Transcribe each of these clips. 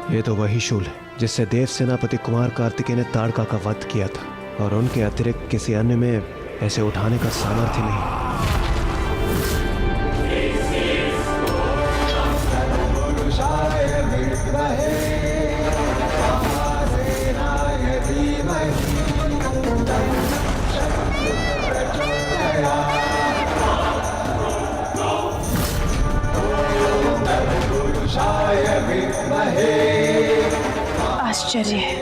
ये तो वही शूल है जिससे देव सेनापति कुमार कार्तिकेय ने ताड़का का वध किया था, और उनके अतिरिक्त किसी अन्य में ऐसे उठाने का सामर्थ्य नहीं। आश्चर्य है।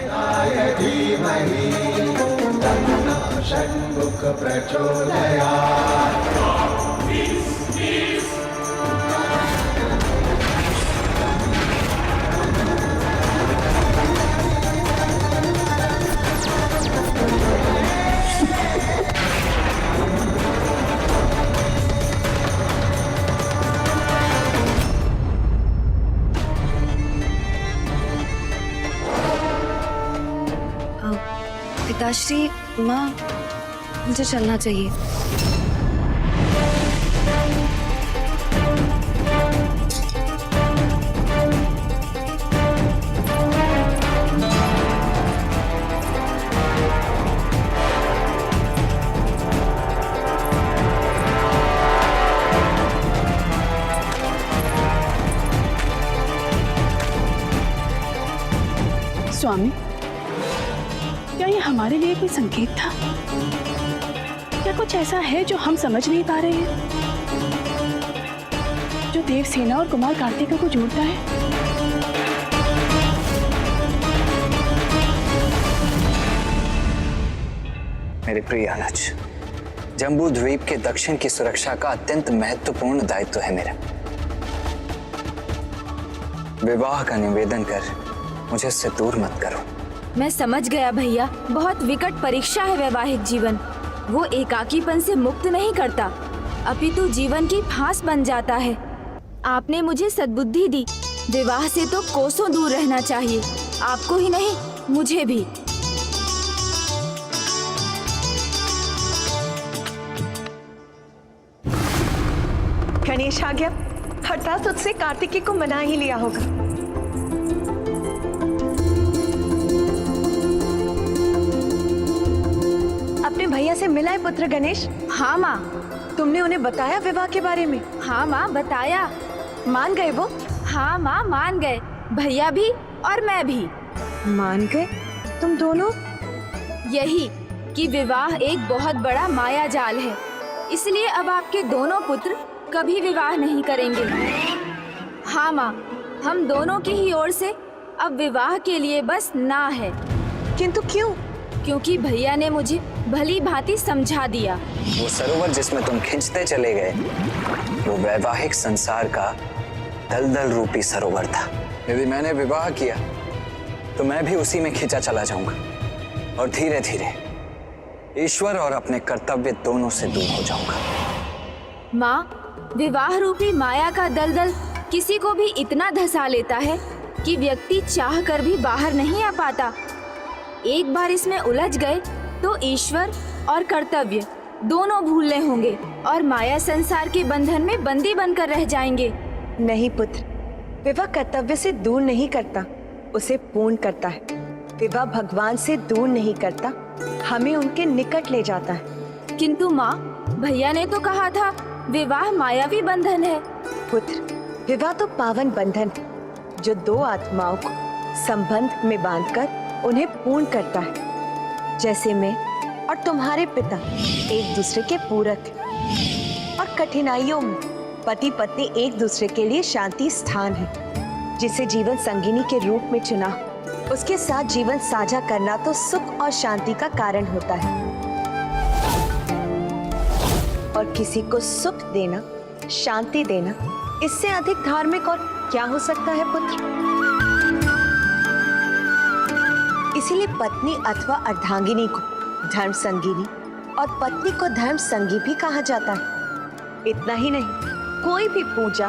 पिताश्री, माँ, मुझे चलना चाहिए। स्वामी, क्या ये हमारे लिए कोई संकेत था? क्या कुछ ऐसा है जो हम समझ नहीं पा रहे हैं, जो देवसेना और कुमार कार्तिकेय को जोड़ता है? मेरे प्रिय अनुज, जम्बू द्वीप के दक्षिण की सुरक्षा का अत्यंत महत्वपूर्ण दायित्व है मेरा। विवाह का निवेदन कर मुझे इससे दूर मत करो। मैं समझ गया भैया, बहुत विकट परीक्षा है वैवाहिक जीवन। वो एकाकीपन से मुक्त नहीं करता, अपितु जीवन की फांस बन जाता है। आपने मुझे सद्बुद्धि दी, विवाह से तो कोसों दूर रहना चाहिए, आपको ही नहीं मुझे भी। गणेश आ गया, अर्थात उससे कार्तिकेय को मना ही लिया होगा। अपने भैया से मिला है पुत्र गणेश? हाँ माँ। तुमने उन्हें बताया विवाह के बारे में? हाँ माँ, बताया। मान गए वो? हाँ माँ, मान गए, भैया भी और मैं भी। मान गए? तुम दोनों? यही कि विवाह एक बहुत बड़ा माया जाल है, इसलिए अब आपके दोनों पुत्र कभी विवाह नहीं करेंगे। हाँ माँ, हम दोनों की ही ओर से अब विवाह के लिए बस ना है। किंतु क्यों? क्योंकि भैया ने मुझे भली भांति समझा दिया। वो सरोवर जिसमें तुम खिंचते चले गए, वो वैवाहिक संसार का दलदल रूपी सरोवर था। यदि मैंने विवाह किया तो मैं भी उसी में खिंचा चला जाऊंगा, और धीरे धीरे ईश्वर और अपने कर्तव्य दोनों से दूर हो जाऊंगा। माँ, विवाह रूपी माया का दलदल किसी को भी इतना धंसा लेता है कि व्यक्ति चाह कर भी बाहर नहीं आ पाता। एक बार इसमें उलझ गए तो ईश्वर और कर्तव्य दोनों भूलने होंगे और माया संसार के बंधन में बंदी बनकर रह जाएंगे। नहीं पुत्र, विवाह कर्तव्य से दूर नहीं करता, उसे पूर्ण करता है। विवाह भगवान से दूर नहीं करता, हमें उनके निकट ले जाता है। किंतु माँ, भैया ने तो कहा था विवाह मायावी बंधन है। पुत्र, विवाह तो पावन बंधन है जो दो आत्माओं को संबंध में बांधकर उन्हें पूर्ण करता है। जैसे मैं और तुम्हारे पिता एक दूसरे के पूरक हैं, और कठिनाइयों में पति पत्नी एक दूसरे के लिए शांति स्थान है। जिसे जीवन संगिनी के रूप में चुना, उसके साथ जीवन साझा करना तो सुख और शांति का कारण होता है। और किसी को सुख देना, शांति देना, इससे अधिक धार्मिक और क्या हो सकता है पुत्र? इसीलिए पत्नी अथवा अर्धांगिनी को धर्म संगिनी और पत्नी को धर्म संगी भी कहा जाता है। इतना ही नहीं, कोई भी पूजा,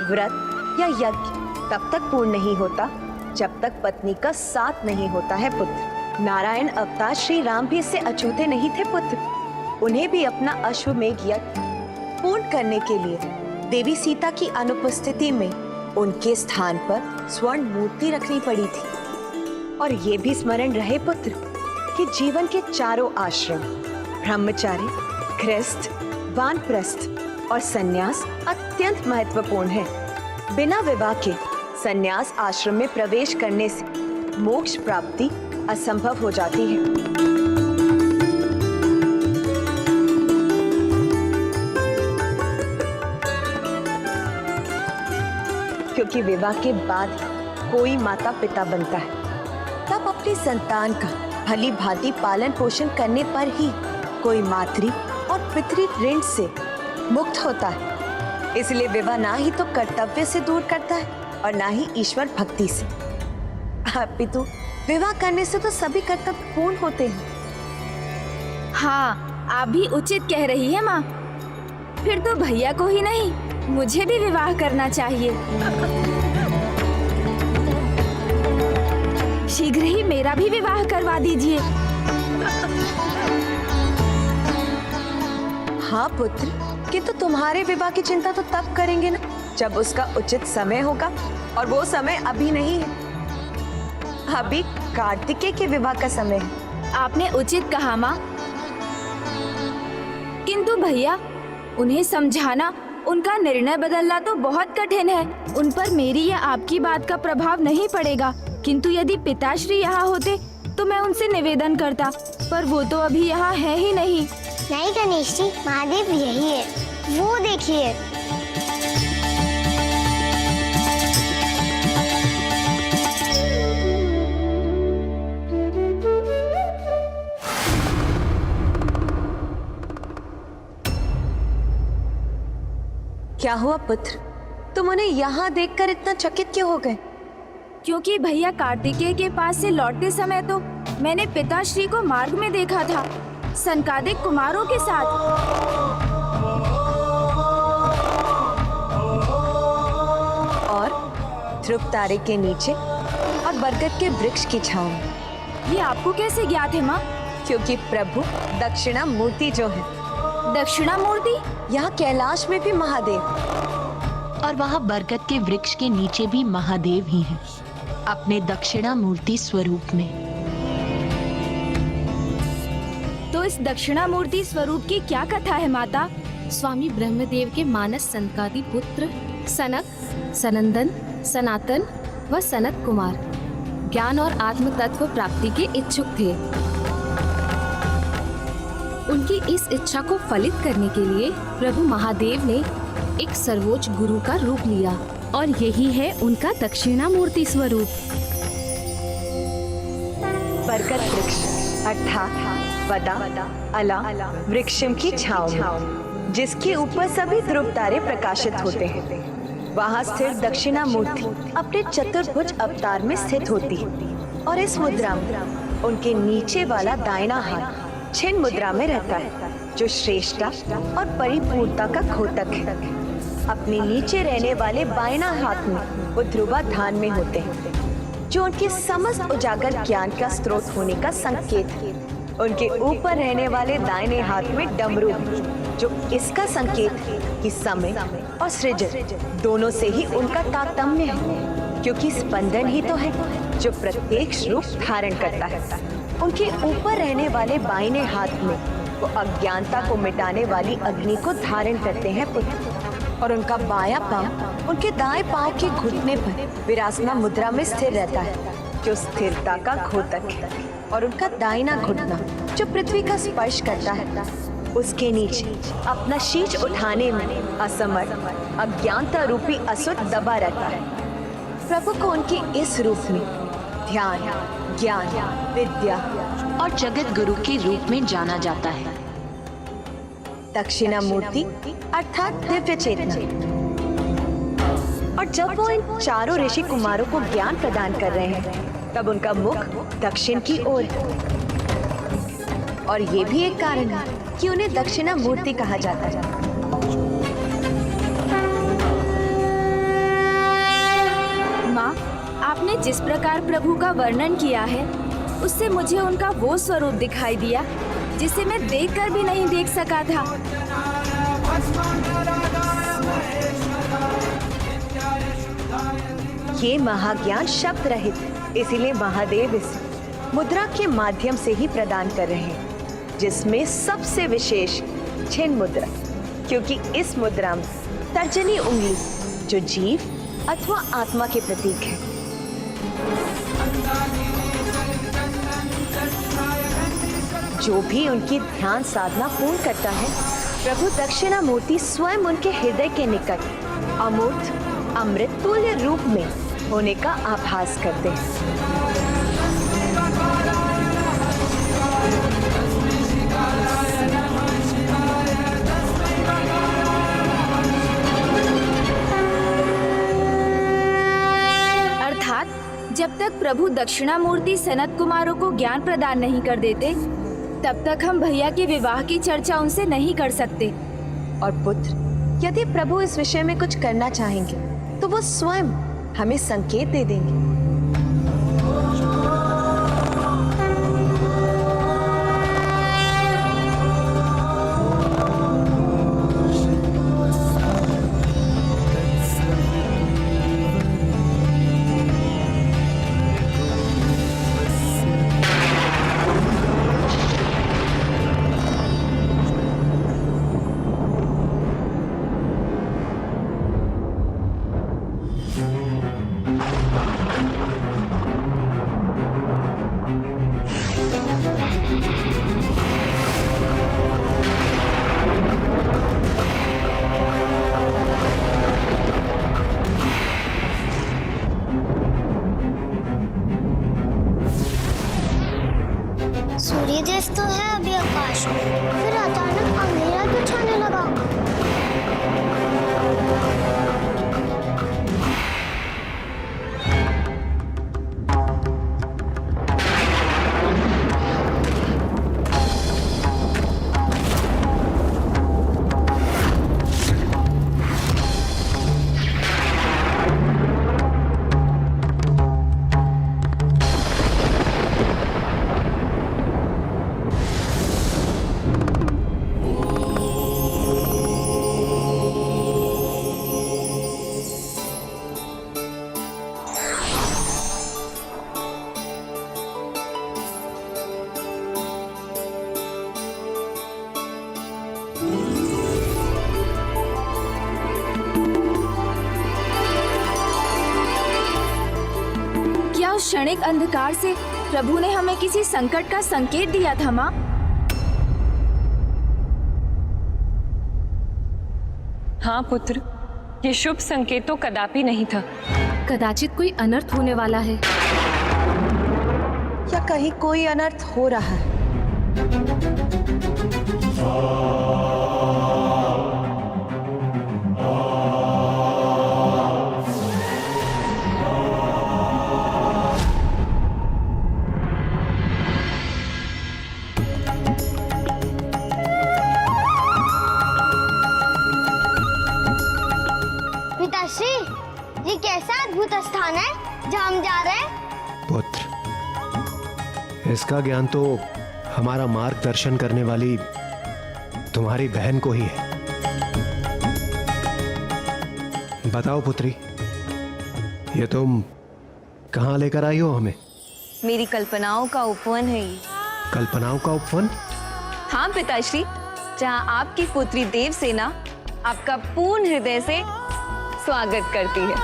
व्रत या यज्ञ तब तक पूर्ण नहीं होता जब तक पत्नी का साथ नहीं होता है पुत्र। नारायण अवतार श्री राम भी इससे अछूते नहीं थे पुत्र। उन्हें भी अपना अश्वमेध यज्ञ पूर्ण करने के लिए देवी सीता की अनुपस्थिति में उनके स्थान पर स्वर्ण मूर्ति रखनी पड़ी थी। और ये भी स्मरण रहे पुत्र कि जीवन के चारों आश्रम ब्रह्मचारी, गृहस्थ, वानप्रस्थ और सन्यास अत्यंत महत्वपूर्ण है। बिना विवाह के सन्यास आश्रम में प्रवेश करने से मोक्ष प्राप्ति असंभव हो जाती है। क्योंकि विवाह के बाद कोई माता पिता बनता है, तब अपनी संतान का भली भांति पालन पोषण करने पर ही कोई मातृ और पितृ ऋण से मुक्त होता है। इसलिए विवाह ना ही तो कर्तव्य से दूर करता है और ना ही ईश्वर भक्ति से, अपितु विवाह करने से तो सभी कर्तव्य पूर्ण होते हैं। हाँ, आप भी उचित कह रही है माँ। फिर तो भैया को ही नहीं, मुझे भी विवाह करना चाहिए। शीघ्र ही मेरा भी विवाह करवा दीजिए। हाँ पुत्र, किंतु तुम्हारे विवाह की चिंता तो तब करेंगे ना जब उसका उचित समय होगा, और वो समय अभी नहीं है। अभी कार्तिकेय के विवाह का समय है। आपने उचित कहा माँ, किंतु भैया उन्हें समझाना, उनका निर्णय बदलना तो बहुत कठिन है। उन पर मेरी या आपकी बात का प्रभाव नहीं पड़ेगा, किंतु यदि पिताश्री यहाँ होते तो मैं उनसे निवेदन करता, पर वो तो अभी यहाँ है ही नहीं। नहीं गणेश जी, महादेव यही है, वो देखिए। क्या हुआ पुत्र, तुम उन्हें यहाँ देखकर इतना चकित क्यों हो गए? क्योंकि भैया कार्तिकेय के पास से लौटते समय तो मैंने पिताश्री को मार्ग में देखा था, सनकादिक कुमारों के साथ। और ध्रुव तारे के नीचे और बरगद के वृक्ष की छांव में। ये आपको कैसे ज्ञात है माँ? क्योंकि प्रभु दक्षिणा मूर्ति जो है, दक्षिणा मूर्ति यहाँ कैलाश में भी महादेव, और वहाँ बरगद के वृक्ष के नीचे भी महादेव ही हैं, अपने दक्षिणा मूर्ति स्वरूप में। तो इस दक्षिणा मूर्ति स्वरूप की क्या कथा है माता? स्वामी ब्रह्मदेव के मानस सनकादि पुत्र सनक, सनंदन, सनातन व सनत कुमार ज्ञान और आत्म तत्व प्राप्ति के इच्छुक थे। उनकी इस इच्छा को फलित करने के लिए प्रभु महादेव ने एक सर्वोच्च गुरु का रूप लिया, और यही है उनका दक्षिणा मूर्ति स्वरूप। बरगद वृक्ष अर्थात वदा अला वृक्षम की छांव में, जिसके ऊपर सभी ध्रुव तारे प्रकाशित होते हैं, वहाँ स्थिर दक्षिणा मूर्ति अपने चतुर्भुज अवतार में स्थित होती है। और इस मुद्रा में उनके नीचे वाला दाहिना हाथ छिन्न मुद्रा में रहता है, जो श्रेष्ठता और परिपूर्णता का द्योतक है। अपने नीचे रहने वाले बाएं हाथ में वो ध्रुवाधान में होते हैं, जो उनके समस्त उजागर ज्ञान का स्रोत होने का संकेत है। उनके ऊपर रहने वाले दाहिने हाथ में डमरू, जो इसका संकेत है कि समय और सृजन दोनों से ही उनका तारतम्य है, क्योंकि स्पंदन ही तो है जो प्रत्यक्ष रूप धारण करता है। उनके ऊपर रहने वाले बाएं हाथ में वो अज्ञानता को मिटाने वाली अग्नि को धारण करते हैं पुत्र, और उनका बायां पांव उनके दाएं पांव के घुटने पर विरासना मुद्रा में स्थिर रहता है, जो स्थिरता का द्योतक है। और उनका दाहिना घुटना जो पृथ्वी का स्पर्श करता है, उसके नीचे अपना शीश उठाने में असमर्थ अज्ञानता रूपी असुर दबा रहता है। प्रभु को उनके इस रूप में ध्यान, ज्ञान, विद्या और जगत गुरु के रूप में जाना जाता है। दक्षिणा मूर्ति अर्थात दिव्य चेतना। और जब वो इन चारों ऋषि कुमारों को ज्ञान प्रदान कर रहे हैं, तब उनका मुख दक्षिण की ओर है। और ये भी एक कारण है कि उन्हें दक्षिणा मूर्ति कहा जाता है। माँ, आपने जिस प्रकार प्रभु का वर्णन किया है, उससे मुझे उनका वो स्वरूप दिखाई दिया जिसे मैं देखकर भी नहीं देख सका था। ये महाज्ञान शब्द रहित है, इसीलिए महादेव इसे मुद्रा के माध्यम से ही प्रदान कर रहे हैं, जिसमें सबसे विशेष छिन्न मुद्रा, क्योंकि इस मुद्रा में तर्जनी उंगली जो जीव अथवा आत्मा के प्रतीक है। जो भी उनकी ध्यान साधना पूर्ण करता है, प्रभु दक्षिणामूर्ति स्वयं उनके हृदय के निकट अमूर्त अमृत तुल्य रूप में होने का आभास करते हैं। अर्थात जब तक प्रभु दक्षिणामूर्ति सनत कुमारों को ज्ञान प्रदान नहीं कर देते, तब तक हम भैया के विवाह की चर्चा उनसे नहीं कर सकते। और पुत्र, यदि प्रभु इस विषय में कुछ करना चाहेंगे तो वो स्वयं हमें संकेत दे देंगे। सूर्य देश तो है अभी आकाश में, फिर अचानक अंधेरा क्यों छाने लगा? क्या उस क्षणिक अंधकार से प्रभु ने हमें किसी संकट का संकेत दिया था माँ? हाँ पुत्र, ये शुभ संकेत तो कदापि नहीं था। कदाचित कोई अनर्थ होने वाला है। या कहीं कोई अनर्थ हो रहा है। पिताश्री, ये कैसा अद्भुत स्थान है जहाँ हम जा रहे हैं? पुत्र, इसका ज्ञान तो हमारा मार्गदर्शन करने वाली तुम्हारी बहन को ही है। बताओ पुत्री, ये तुम कहाँ लेकर आई हो हमें? मेरी कल्पनाओं का उपवन है ये। कल्पनाओं का उपवन? हाँ पिताश्री, जहाँ आपकी पुत्री देवसेना आपका पूर्ण हृदय से स्वागत करती है।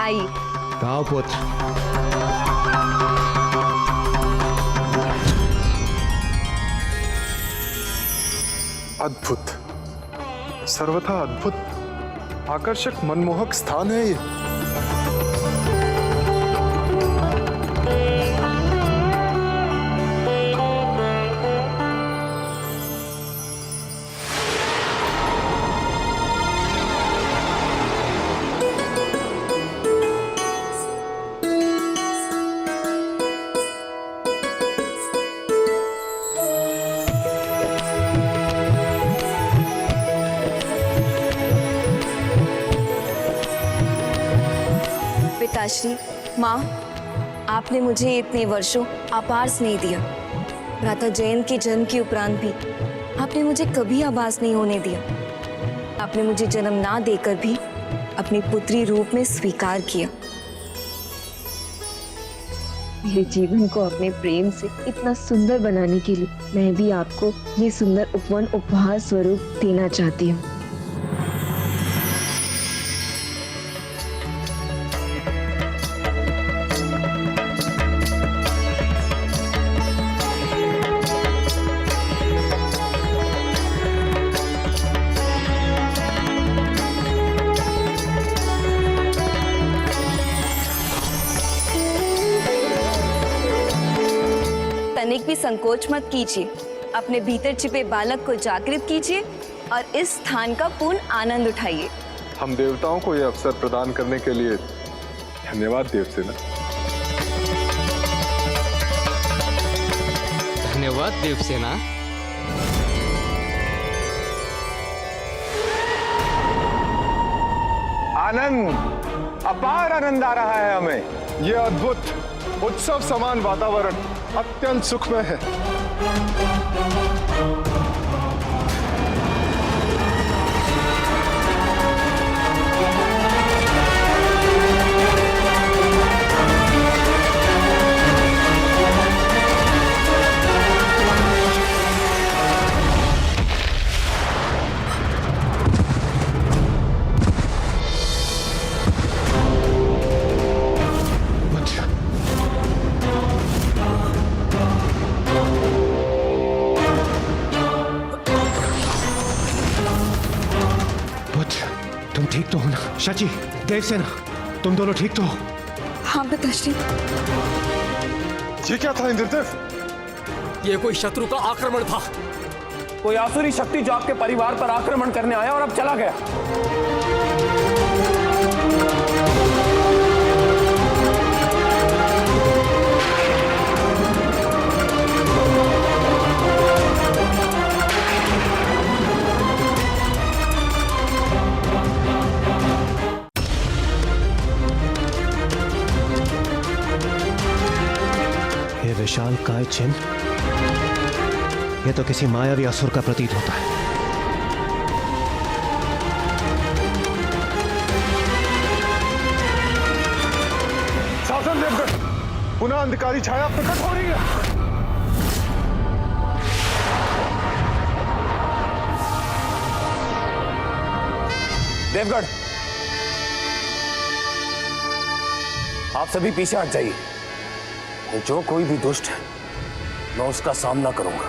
आइए। आओ पुत्र। अद्भुत, सर्वथा अद्भुत, आकर्षक, मनमोहक स्थान है ये। पिताश्री, माँ, आपने मुझे इतने वर्षों अपार स्नेह दिया। भ्राता जयंत के जन्म के उपरांत भी आपने मुझे कभी आभास नहीं होने दिया। आपने मुझे जन्म ना देकर भी अपनी पुत्री रूप में स्वीकार किया। मेरे जीवन को अपने प्रेम से इतना सुंदर बनाने के लिए मैं भी आपको ये सुंदर उपवन उपहार स्वरूप देना चाहती हूँ। तनिक भी संकोच मत कीजिए, अपने भीतर छिपे बालक को जागृत कीजिए और इस स्थान का पूर्ण आनंद उठाइए। हम देवताओं को यह अवसर प्रदान करने के लिए धन्यवाद देवसेना। धन्यवाद देवसेना। आनंद, अपार आनंद आ रहा है हमें। यह अद्भुत उत्सव समान वातावरण अत्यंत सुखमय है। तुम ठीक तो हो ना? शची, देवसेना, तुम दोनों ठीक तो हो? हाँ पिताश्री। ये क्या था इंद्रदेव? ये कोई शत्रु का आक्रमण था। कोई आसुरी शक्ति जो आपके परिवार पर आक्रमण करने आया और अब चला गया। विशाल काय चिन्ह, यह तो किसी मायावी असुर का प्रतीत होता है। शासन देवगढ़, पुनः अंधकारी छाया प्रकट हो रही है। देवगढ़, आप सभी पीछे हट जाइए। जो कोई भी दुष्ट है मैं उसका सामना करूंगा।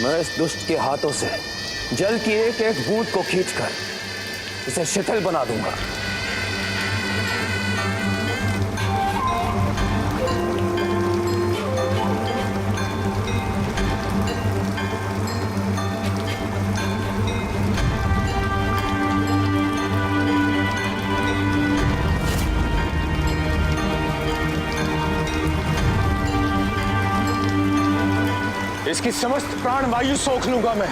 मैं इस दुष्ट के हाथों से जल की एक एक बूंद को खींचकर इसे शिथिल बना दूंगा। इसकी समस्त प्राण वायु सोख लूंगा मैं।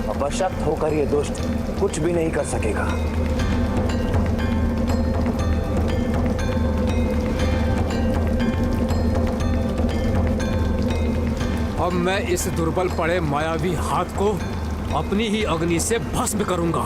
अपशक्त होकर ये दुष्ट कुछ भी नहीं कर सकेगा। अब मैं इस दुर्बल पड़े मायावी हाथ को अपनी ही अग्नि से भस्म करूंगा।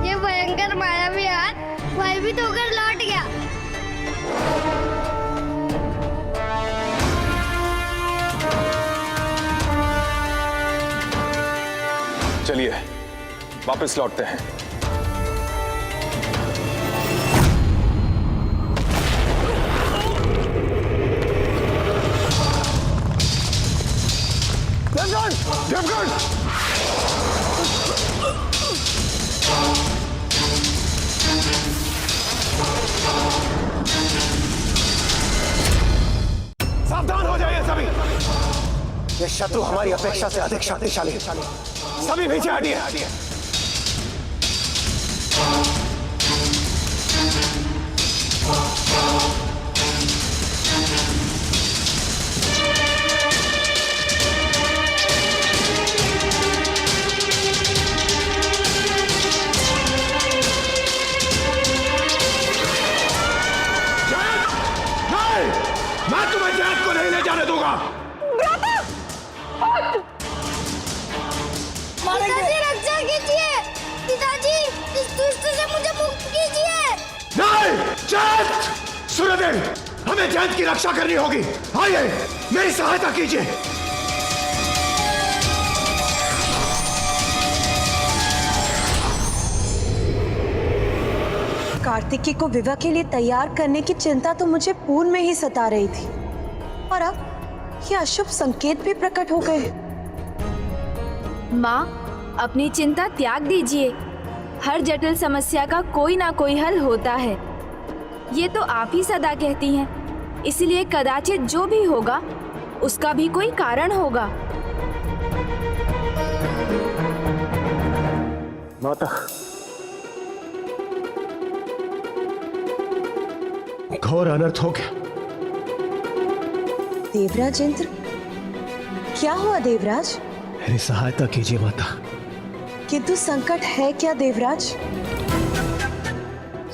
ये भयंकर मायावी हाथ भयभीत होकर लौट गया। चलिए वापस लौटते हैं। ये शत्रु हमारी अपेक्षा से अधिक शक्तिशाली है। सभी पीछे हटिए। मैं तुम्हें जैद को नहीं ले जाने दूंगा। पिताजी रक्षा कीजिए, पिताजी इस दुष्ट से मुझे मुक्त कीजिए। नहीं, जैद! सूर्यदेव, हमें जैद की रक्षा करनी होगी। आइए, मेरी सहायता कीजिए। कार्तिकी को विवाह के लिए तैयार करने की चिंता तो मुझे पूर्व में ही सता रही थी, और अब ये अशुभ संकेत भी प्रकट हो गए। माँ, अपनी चिंता त्याग दीजिए। हर जटिल समस्या का कोई ना कोई हल होता है, ये तो आप ही सदा कहती हैं। इसलिए कदाचित जो भी होगा उसका भी कोई कारण होगा। माता, घोर अनर्थ हो गया। देवराज इंद्र, क्या हुआ देवराज? मेरी सहायता कीजिए माता। किंतु संकट है क्या देवराज?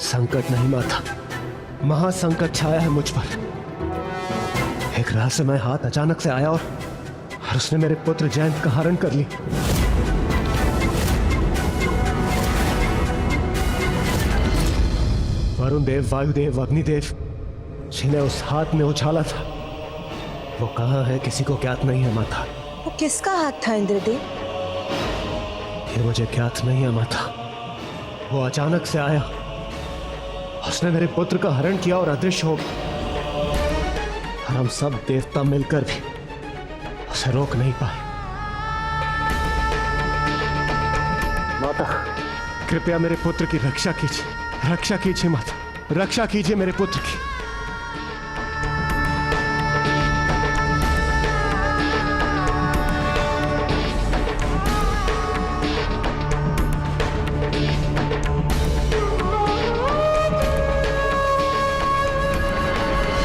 संकट नहीं माता, महासंकट छाया है मुझ पर। एक रहस्यमय हाथ अचानक से आया और उसने मेरे पुत्र जयंत का हरण कर लिया। वरुण देव, वायुदेव, अग्निदेव जिन्हें उस हाथ में उछाला था, वो कहाँ है किसी को ज्ञात नहीं है माता। वो किसका हाथ था इंद्रदेव? ये मुझे ज्ञात नहीं है माता। वो अचानक से आया, उसने मेरे पुत्र का हरण किया और अदृश्य हो गया। और हम सब देवता मिलकर भी उसे रोक नहीं पाए। माता, कृपया मेरे पुत्र की रक्षा कीजिए। रक्षा कीजिए माता, रक्षा कीजिए मेरे पुत्र की।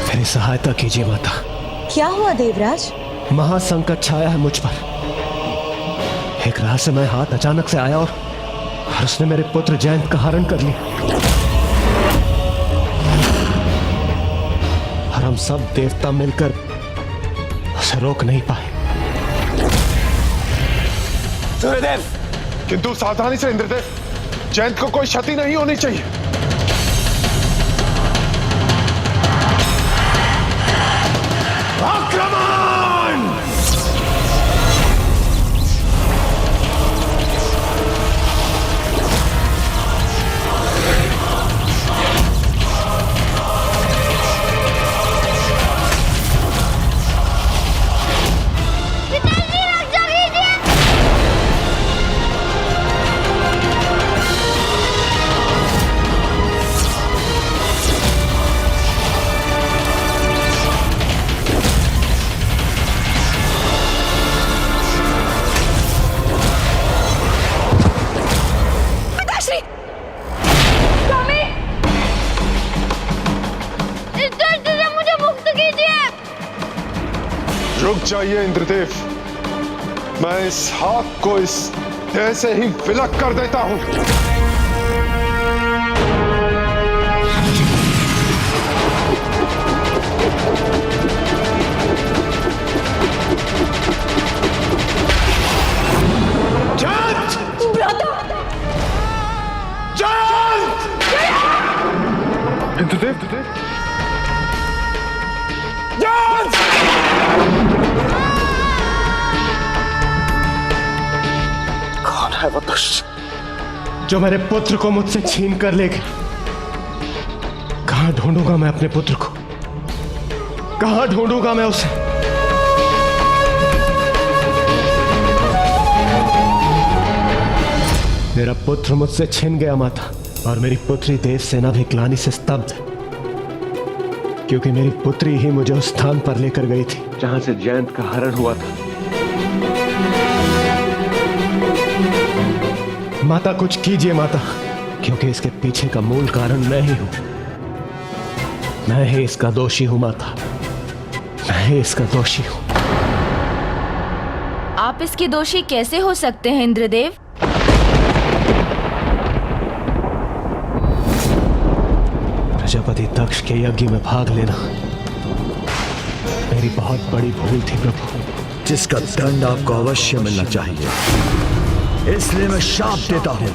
मेरी सहायता कीजिए माता। क्या हुआ देवराज? महासंकट छाया है मुझ पर। एक रहस्यमय हाथ अचानक से आया और उसने मेरे पुत्र जयंत का हरण कर लिया। और हम सब देवता मिलकर उसे रोक नहीं पाए। सूर्यदेव! किंतु सावधानी से इंद्रदेव, जयंत को कोई क्षति नहीं होनी चाहिए। आक्रमण! पिताजी रक्षा कीजिए। पिताश्री! स्वामी! इस दर्द से मुझे मुक्त कीजिए। रुक जाइए इंद्रदेव, मैं इस हाथ को इस देह से ही विलग कर देता हूं। जयंत! इंद्रदेव, कौन है वो दुष्ट जो मेरे पुत्र को मुझसे छीन कर ले गया? कहां ढूंढूंगा मैं अपने पुत्र को? कहां ढूंढूंगा मैं उसे? मेरा पुत्र मुझसे छिन गया माता, और मेरी पुत्री देव सेना भी ग्लानि से स्तब्ध है, क्योंकि मेरी पुत्री ही मुझे उस स्थान पर लेकर गई थी जहां से जयंत का हरण हुआ था। माता कुछ कीजिए माता, क्योंकि इसके पीछे का मूल कारण मैं ही हूं। मैं ही इसका दोषी हूं माता, मैं ही इसका दोषी हूं। आप इसके दोषी कैसे हो सकते हैं इंद्रदेव? प्रजापति दक्ष के यज्ञ में भाग लेना मेरी बहुत बड़ी भूल थी प्रभु, जिसका दंड आपको अवश्य मिलना चाहिए। इसलिए मैं शाप देता हूं,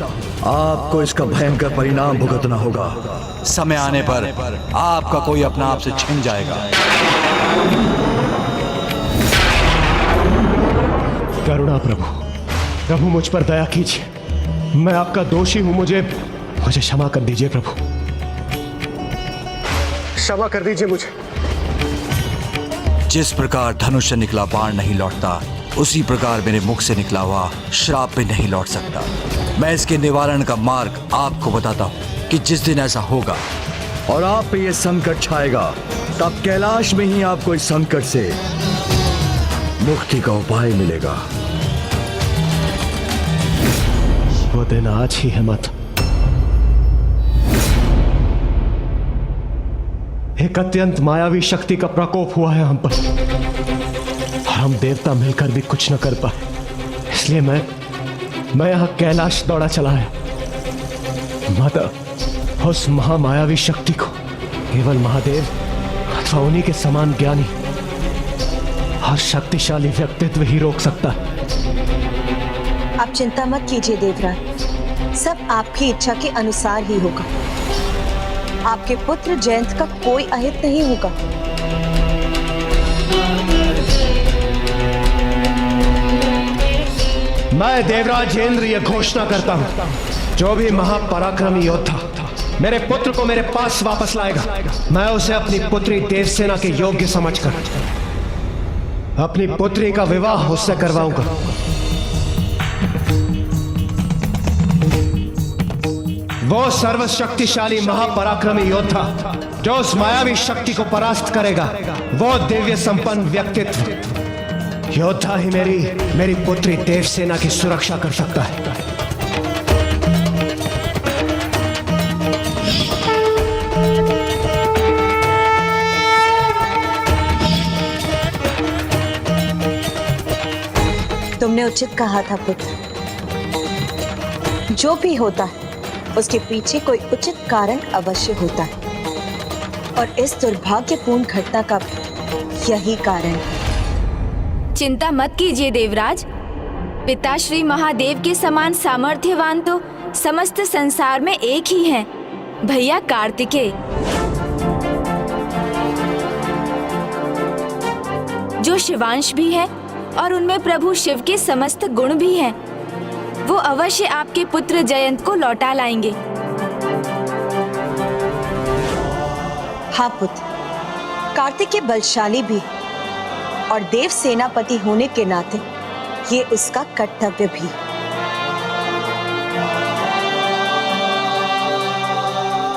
आपको इसका भयंकर परिणाम भुगतना होगा। समय आने पर आपका कोई अपना आप से छिन जाएगा। करुणा प्रभु, प्रभु मुझ पर दया कीजिए। मैं आपका दोषी हूं, मुझे क्षमा कर दीजिए प्रभु, क्षमा कर दीजिए मुझे। जिस प्रकार धनुष से निकला बाण नहीं लौटता, उसी प्रकार मेरे मुख से निकला हुआ श्राप भी नहीं लौट सकता। मैं इसके निवारण का मार्ग आपको बताता हूँ कि जिस दिन ऐसा होगा और आप पे ये संकट छाएगा, तब कैलाश में ही आपको इस संकट से मुक्ति का उपाय मिलेगा। वो दिन आज ही है माता। एक अत्यंत मायावी शक्ति का प्रकोप हुआ है हम पर, और हम देवता मिलकर भी कुछ न कर पाए। इसलिए मैं यहां कैलाश दौड़ा चला है माता। उस महामायावी शक्ति को केवल महादेव अथवा उन्हीं के समान ज्ञानी और शक्तिशाली व्यक्तित्व ही रोक सकता है। आप चिंता मत कीजिए देवराज, सब आपकी इच्छा के अनुसार ही होगा। आपके पुत्र जयंत का कोई अहित नहीं होगा। मैं देवराज इंद्र ये घोषणा करता हूं, जो भी महापराक्रमी योद्धा मेरे पुत्र को मेरे पास वापस लाएगा, मैं उसे अपनी पुत्री देवसेना के योग्य समझकर अपनी पुत्री का विवाह उससे करवाऊंगा। वो सर्वशक्तिशाली महापराक्रमी योद्धा जो उस मायावी शक्ति को परास्त करेगा, वो दिव्य संपन्न व्यक्तित्व योद्धा ही मेरी पुत्री देवसेना की सुरक्षा कर सकता है। तुमने उचित कहा था पुत्र, जो भी होता है उसके पीछे कोई उचित कारण अवश्य होता है, और इस दुर्भाग्यपूर्ण घटना का यही कारण है। चिंता मत कीजिए देवराज, पिता श्री महादेव के समान सामर्थ्यवान तो समस्त संसार में एक ही हैं, भैया कार्तिकेय, जो शिवांश भी है और उनमें प्रभु शिव के समस्त गुण भी हैं। वो अवश्य आपके पुत्र जयंत को लौटा लाएंगे। हाँ पुत्र, कार्तिकेय बलशाली भी और देव सेनापति होने के नाते ये उसका कर्तव्य भी।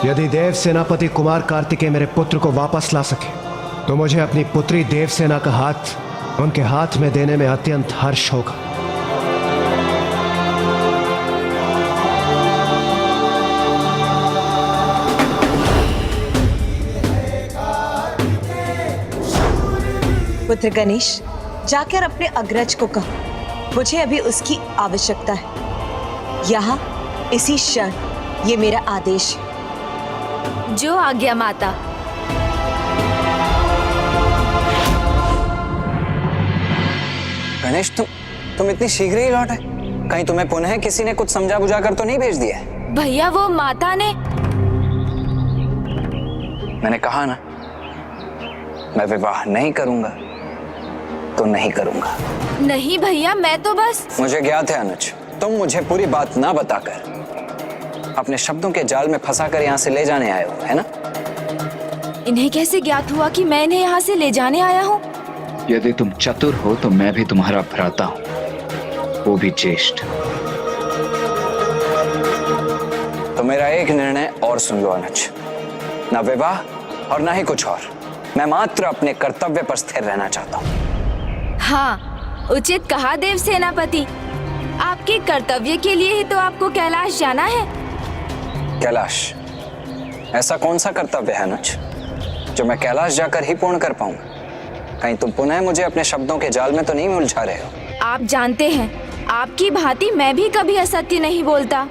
यदि देव सेनापति कुमार कार्तिकेय मेरे पुत्र को वापस ला सके, तो मुझे अपनी पुत्री देवसेना का हाथ उनके हाथ में देने में अत्यंत हर्ष होगा। पुत्र गणेश, जाकर अपने अग्रज को कहो, मुझे अभी उसकी आवश्यकता है। यहाँ इसी क्षण ये मेरा आदेश है। जो आज्ञा माता। गणेश, तुम इतनी शीघ्र ही लौटे? कहीं तुम्हें पुनः किसी ने कुछ समझा बुझा कर तो नहीं भेज दिया है? भैया वो माता ने। मैंने कहा ना, मैं विवाह नहीं करूंगा तो नहीं करूंगा। नहीं भैया, मैं तो बस। मुझे ज्ञात है अनुज, तुम मुझे पूरी बात ना बताकर अपने शब्दों के जाल में फंसाकर यहाँ से ले जाने आए हो, है ना? इन्हें कैसे ज्ञात हुआ कि मैं इन्हें यहाँ से ले जाने आया हूँ? यदि तुम चतुर हो तो मैं भी तुम्हारा भ्राता हूँ, वो भी ज्येष्ठ। तो मेरा एक निर्णय और सुन लो अनुज, ना विवाह और ना ही कुछ और। मैं मात्र अपने कर्तव्य पर स्थिर रहना चाहता हूँ। हाँ, उचित कहा देव सेनापति। आप आपके कर्तव्य के लिए ही तो आपको कैलाश जाना है। कैलाश? ऐसा कौन सा कर्तव्य है अनुज जो मैं कैलाश जाकर ही पूर्ण कर पाऊंगा? कहीं तुम पुनः मुझे अपने शब्दों के जाल में तो नहीं उलझा रहे हो? आप जानते हैं, आपकी भांति मैं भी कभी असत्य नहीं बोलता।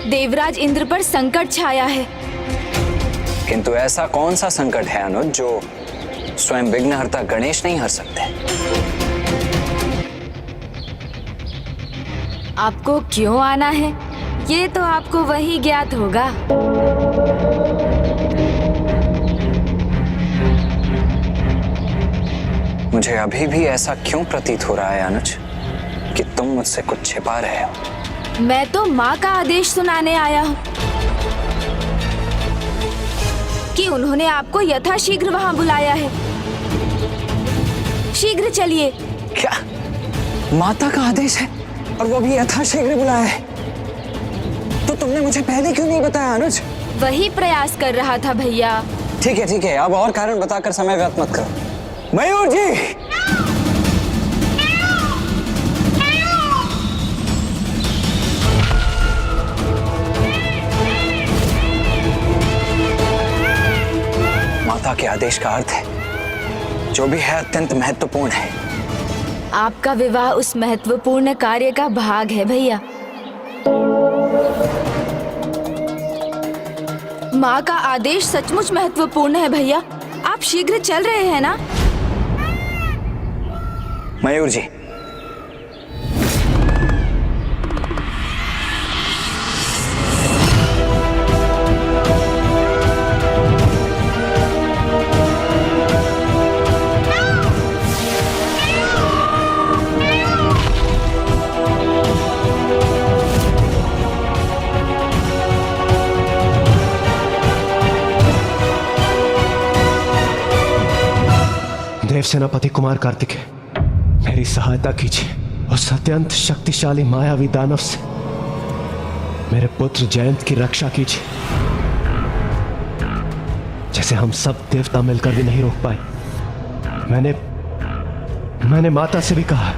देवराज इंद्र पर संकट छाया है। किंतु ऐसा कौन सा संकट है अनुज जो स्वयं विघ्नहर्ता गणेश नहीं हर सकते? आपको क्यों आना है ये तो आपको वही ज्ञात होगा। मुझे अभी भी ऐसा क्यों प्रतीत हो रहा है अनुज कि तुम मुझसे कुछ छिपा रहे हो? मैं तो माँ का आदेश सुनाने आया हूँ कि उन्होंने आपको यथाशीघ्र वहाँ बुलाया है। शीघ्र चलिए। क्या माता का आदेश है और वो भी यथाशीघ्र बुलाया है? तो तुमने मुझे पहले क्यों नहीं बताया अनुज? वही प्रयास कर रहा था भैया। ठीक है, अब और कारण बताकर समय व्यर्थ मत करो। मयूर जी! माता के आदेश का अर्थ है जो भी है अत्यंत महत्वपूर्ण है। आपका विवाह उस महत्वपूर्ण कार्य का भाग है भैया। माँ का आदेश सचमुच महत्वपूर्ण है भैया। आप शीघ्र चल रहे हैं ना? मयूर जी, देव सेनापति कुमार कार्तिकेय, मेरी सहायता कीजिए। उस अत्यंत शक्तिशाली मायावी दानव से मेरे पुत्र जयंत की रक्षा कीजिए, जैसे हम सब देवता मिलकर भी नहीं रोक पाए। मैंने माता से भी कहा,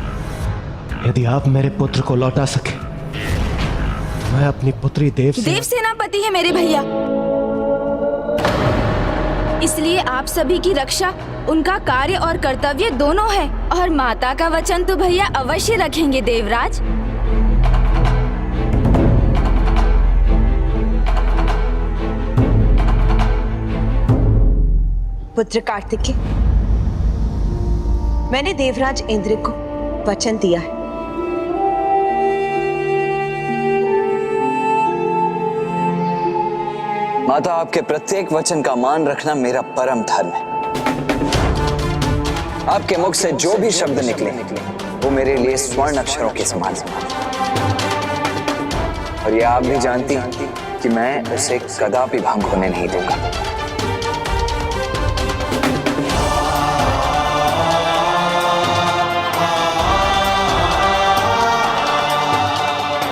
यदि आप मेरे पुत्र को लौटा सके तो मैं अपनी पुत्री देव सेनापति है मेरे भैया, इसलिए आप सभी की रक्षा उनका कार्य और कर्तव्य दोनों है। और माता का वचन तो भैया अवश्य रखेंगे देवराज। पुत्र कार्तिकेय, मैंने देवराज इंद्र को वचन दिया है। माता, आपके प्रत्येक वचन का मान रखना मेरा परम धर्म है। आपके मुख से जो भी शब्द निकले वो मेरे लिए स्वर्ण अक्षरों के समान और ये आप भी जानती कि मैं उसे कदापि भंग होने नहीं दूंगा।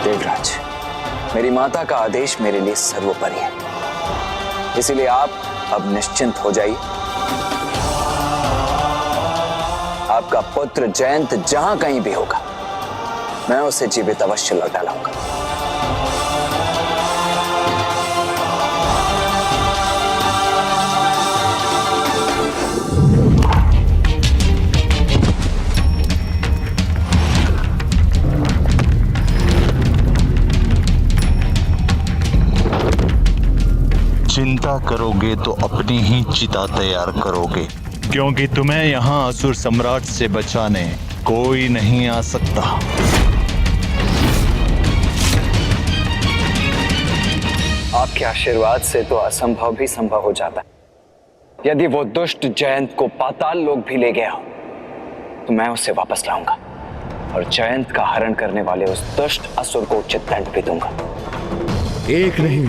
देवराज, मेरी माता का आदेश मेरे लिए सर्वोपरि है, इसीलिए आप अब निश्चिंत हो जाइए। आपका पुत्र जयंत जहां कहीं भी होगा, मैं उसे जीवित अवश्य लौटा लाऊंगा। चिंता करोगे तो अपनी ही चिता तैयार करोगे, क्योंकि तुम्हें यहाँ असुर सम्राट से बचाने कोई नहीं आ सकता। आपके आशीर्वाद से तो असंभव भी संभव हो जाता है। यदि वो दुष्ट जयंत को पाताल लोक भी ले गया हो तो मैं उसे वापस लाऊंगा और जयंत का हरण करने वाले उस दुष्ट असुर को उचित दंड भी दूंगा। एक नहीं,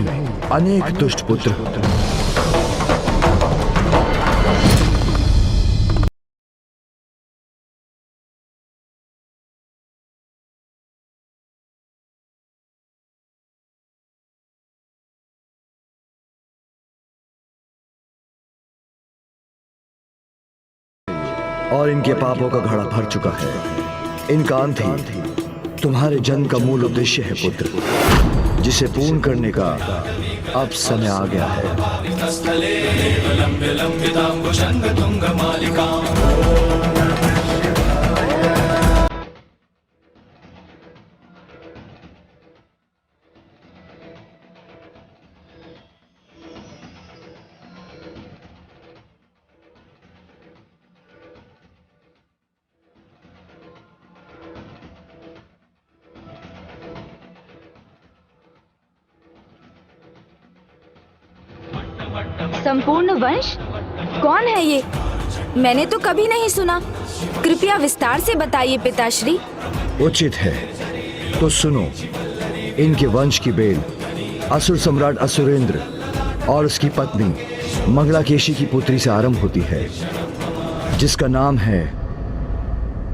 अनेक दुष्ट पुत्र। और इनके पापों का घड़ा भर चुका है। इनका अंत ही तुम्हारे जन्म का मूल उद्देश्य है पुत्र, जिसे पूर्ण करने का अब समय आ गया है। संपूर्ण वंश? कौन है ये? मैंने तो कभी नहीं सुना। कृपया विस्तार से बताइए पिताश्री। उचित है तो सुनो। इनके वंश की बेल असुर सम्राट असुरेंद्र और उसकी पत्नी मंगलाकेशी की पुत्री से आरंभ होती है, जिसका नाम है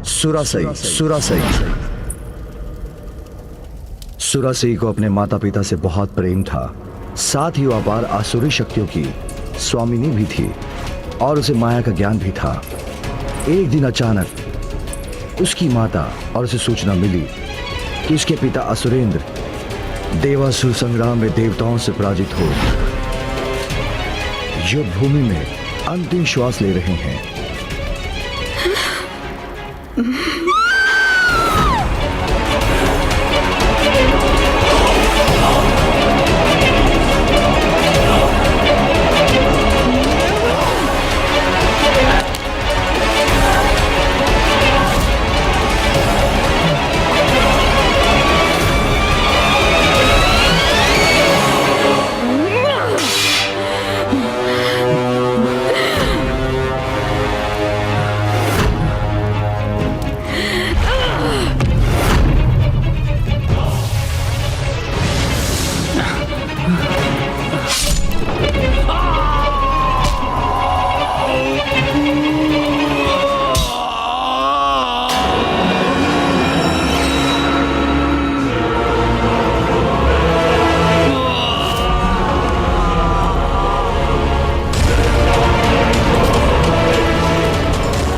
सुरासई। सुरासई को अपने माता पिता से बहुत प्रेम था, साथ ही वो अपार आसुरी शक्तियों की स्वामिनी भी थी और उसे माया का ज्ञान भी था। एक दिन अचानक उसकी माता और उसे सूचना मिली कि उसके पिता असुरेंद्र देवासुर संग्राम में देवताओं से पराजित हो युद्ध भूमि में अंतिम श्वास ले रहे हैं।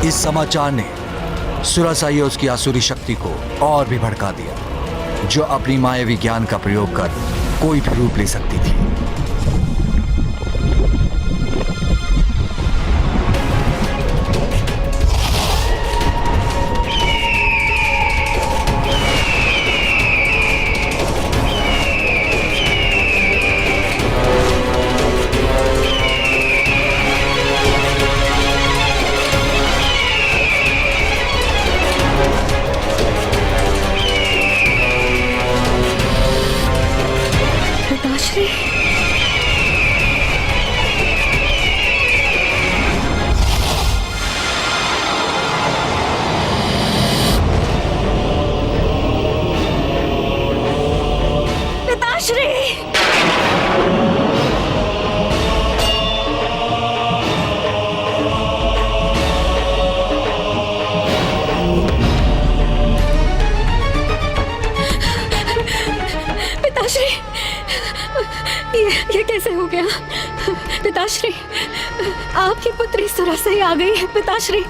इस समाचार ने सुरासाई और उसकी आसुरी शक्ति को और भी भड़का दिया, जो अपनी मायावी ज्ञान का प्रयोग कर कोई भी रूप ले सकती थी। ये कैसे हो गया? पिताश्री, आपकी पुत्री सुरासई आ गई है। पिताश्री,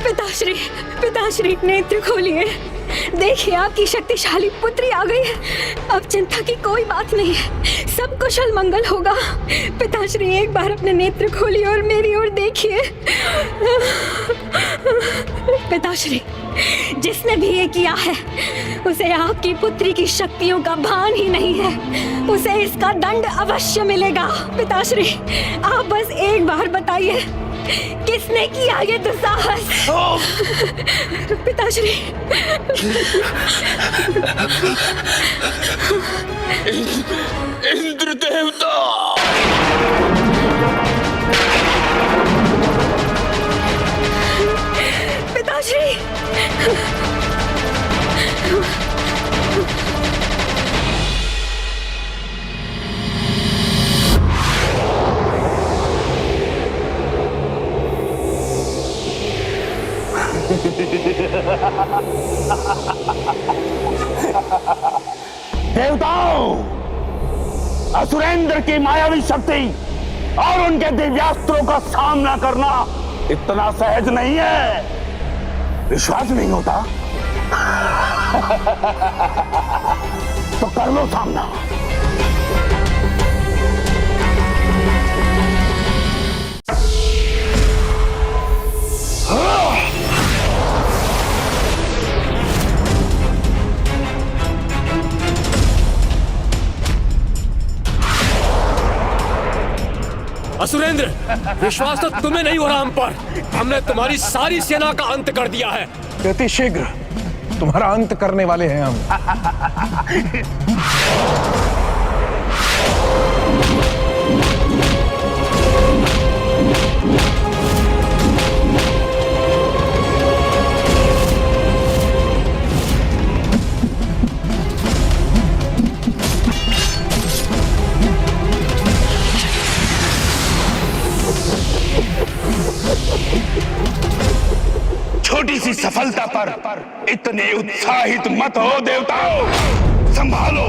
पिताश्री, पिताश्री, नेत्र खोलिए। देखिए, आपकी शक्तिशाली पुत्री आ गई है। अब चिंता की कोई बात नहीं है, सब कुशल मंगल होगा। पिताश्री, एक बार अपने नेत्र खोलिए और मेरी ओर देखिए। पिताश्री, जिसने भी ये किया है उसे आपकी पुत्री की शक्तियों का भान ही नहीं है। उसे इसका दंड अवश्य मिलेगा। पिताश्री, आप बस एक बार बताइए, किसने किया ये दुस्साहस? पिताश्री, इंद्र देवता! पिताश्री, देवताओं, असुरेंद्र की मायावी शक्ति और उनके दिव्यास्त्रों का सामना करना इतना सहज नहीं है। विश्वास नहीं होता तो कर लो सामना। असुरेंद्र, विश्वास तो तुम्हें नहीं हो रहा हम पर। हमने तुम्हारी सारी सेना का अंत कर दिया है। अति शीघ्र तुम्हारा अंत करने वाले हैं हम। छोटी सी सफलता पर इतने उत्साहित मत हो देवताओं। संभालो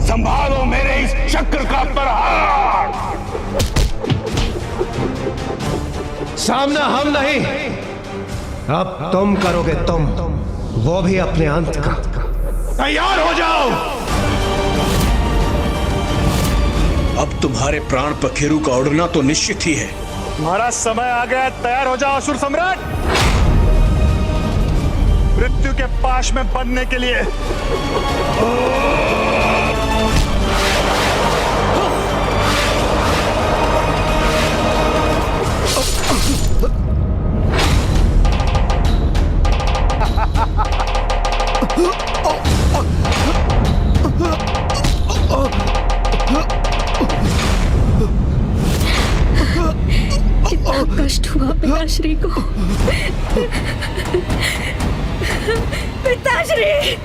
संभालो मेरे इस चक्र का प्रहार। सामना हम नहीं, अब तुम करोगे, तुम, वो भी अपने अंत का। तैयार हो जाओ। अब तुम्हारे प्राण पखेरु का उड़ना तो निश्चित ही है। तुम्हारा समय आ गया, तैयार हो जाओ असुर सम्राट, मृत्यु के पाश में बनने के लिए। कितना कष्ट हुआ पिताश्री को। पिताश्री,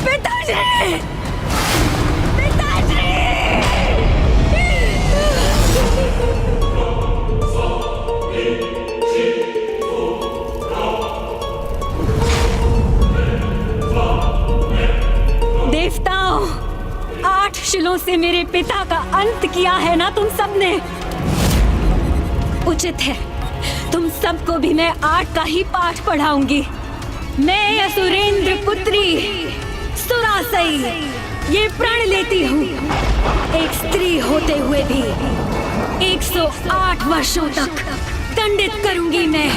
पिताश्री, पिताश्री। देवताओं, 8 शिलों से मेरे पिता का अंत किया है ना तुम सबने। उचित है, तुम सबको भी मैं 8 का ही पाठ पढ़ाऊंगी। मैं असुरेंद्र पुत्री सुरासई ये प्रण लेती हूँ, एक स्त्री होते हुए भी 108 वर्षों तक दंडित करूंगी मैं।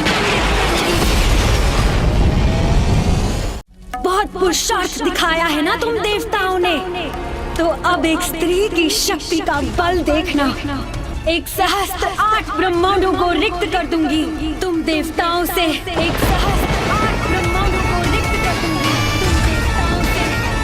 बहुत पुरुषार्थ दिखाया है ना तुम देवताओं ने, तो अब एक स्त्री की शक्ति का बल देखना। 108 ब्रह्मांडों को रिक्त कर दूंगी तुम देवताओं से। 108 ब्रह्मांडों को रिक्त कर दूंगी तुम देवताओं से।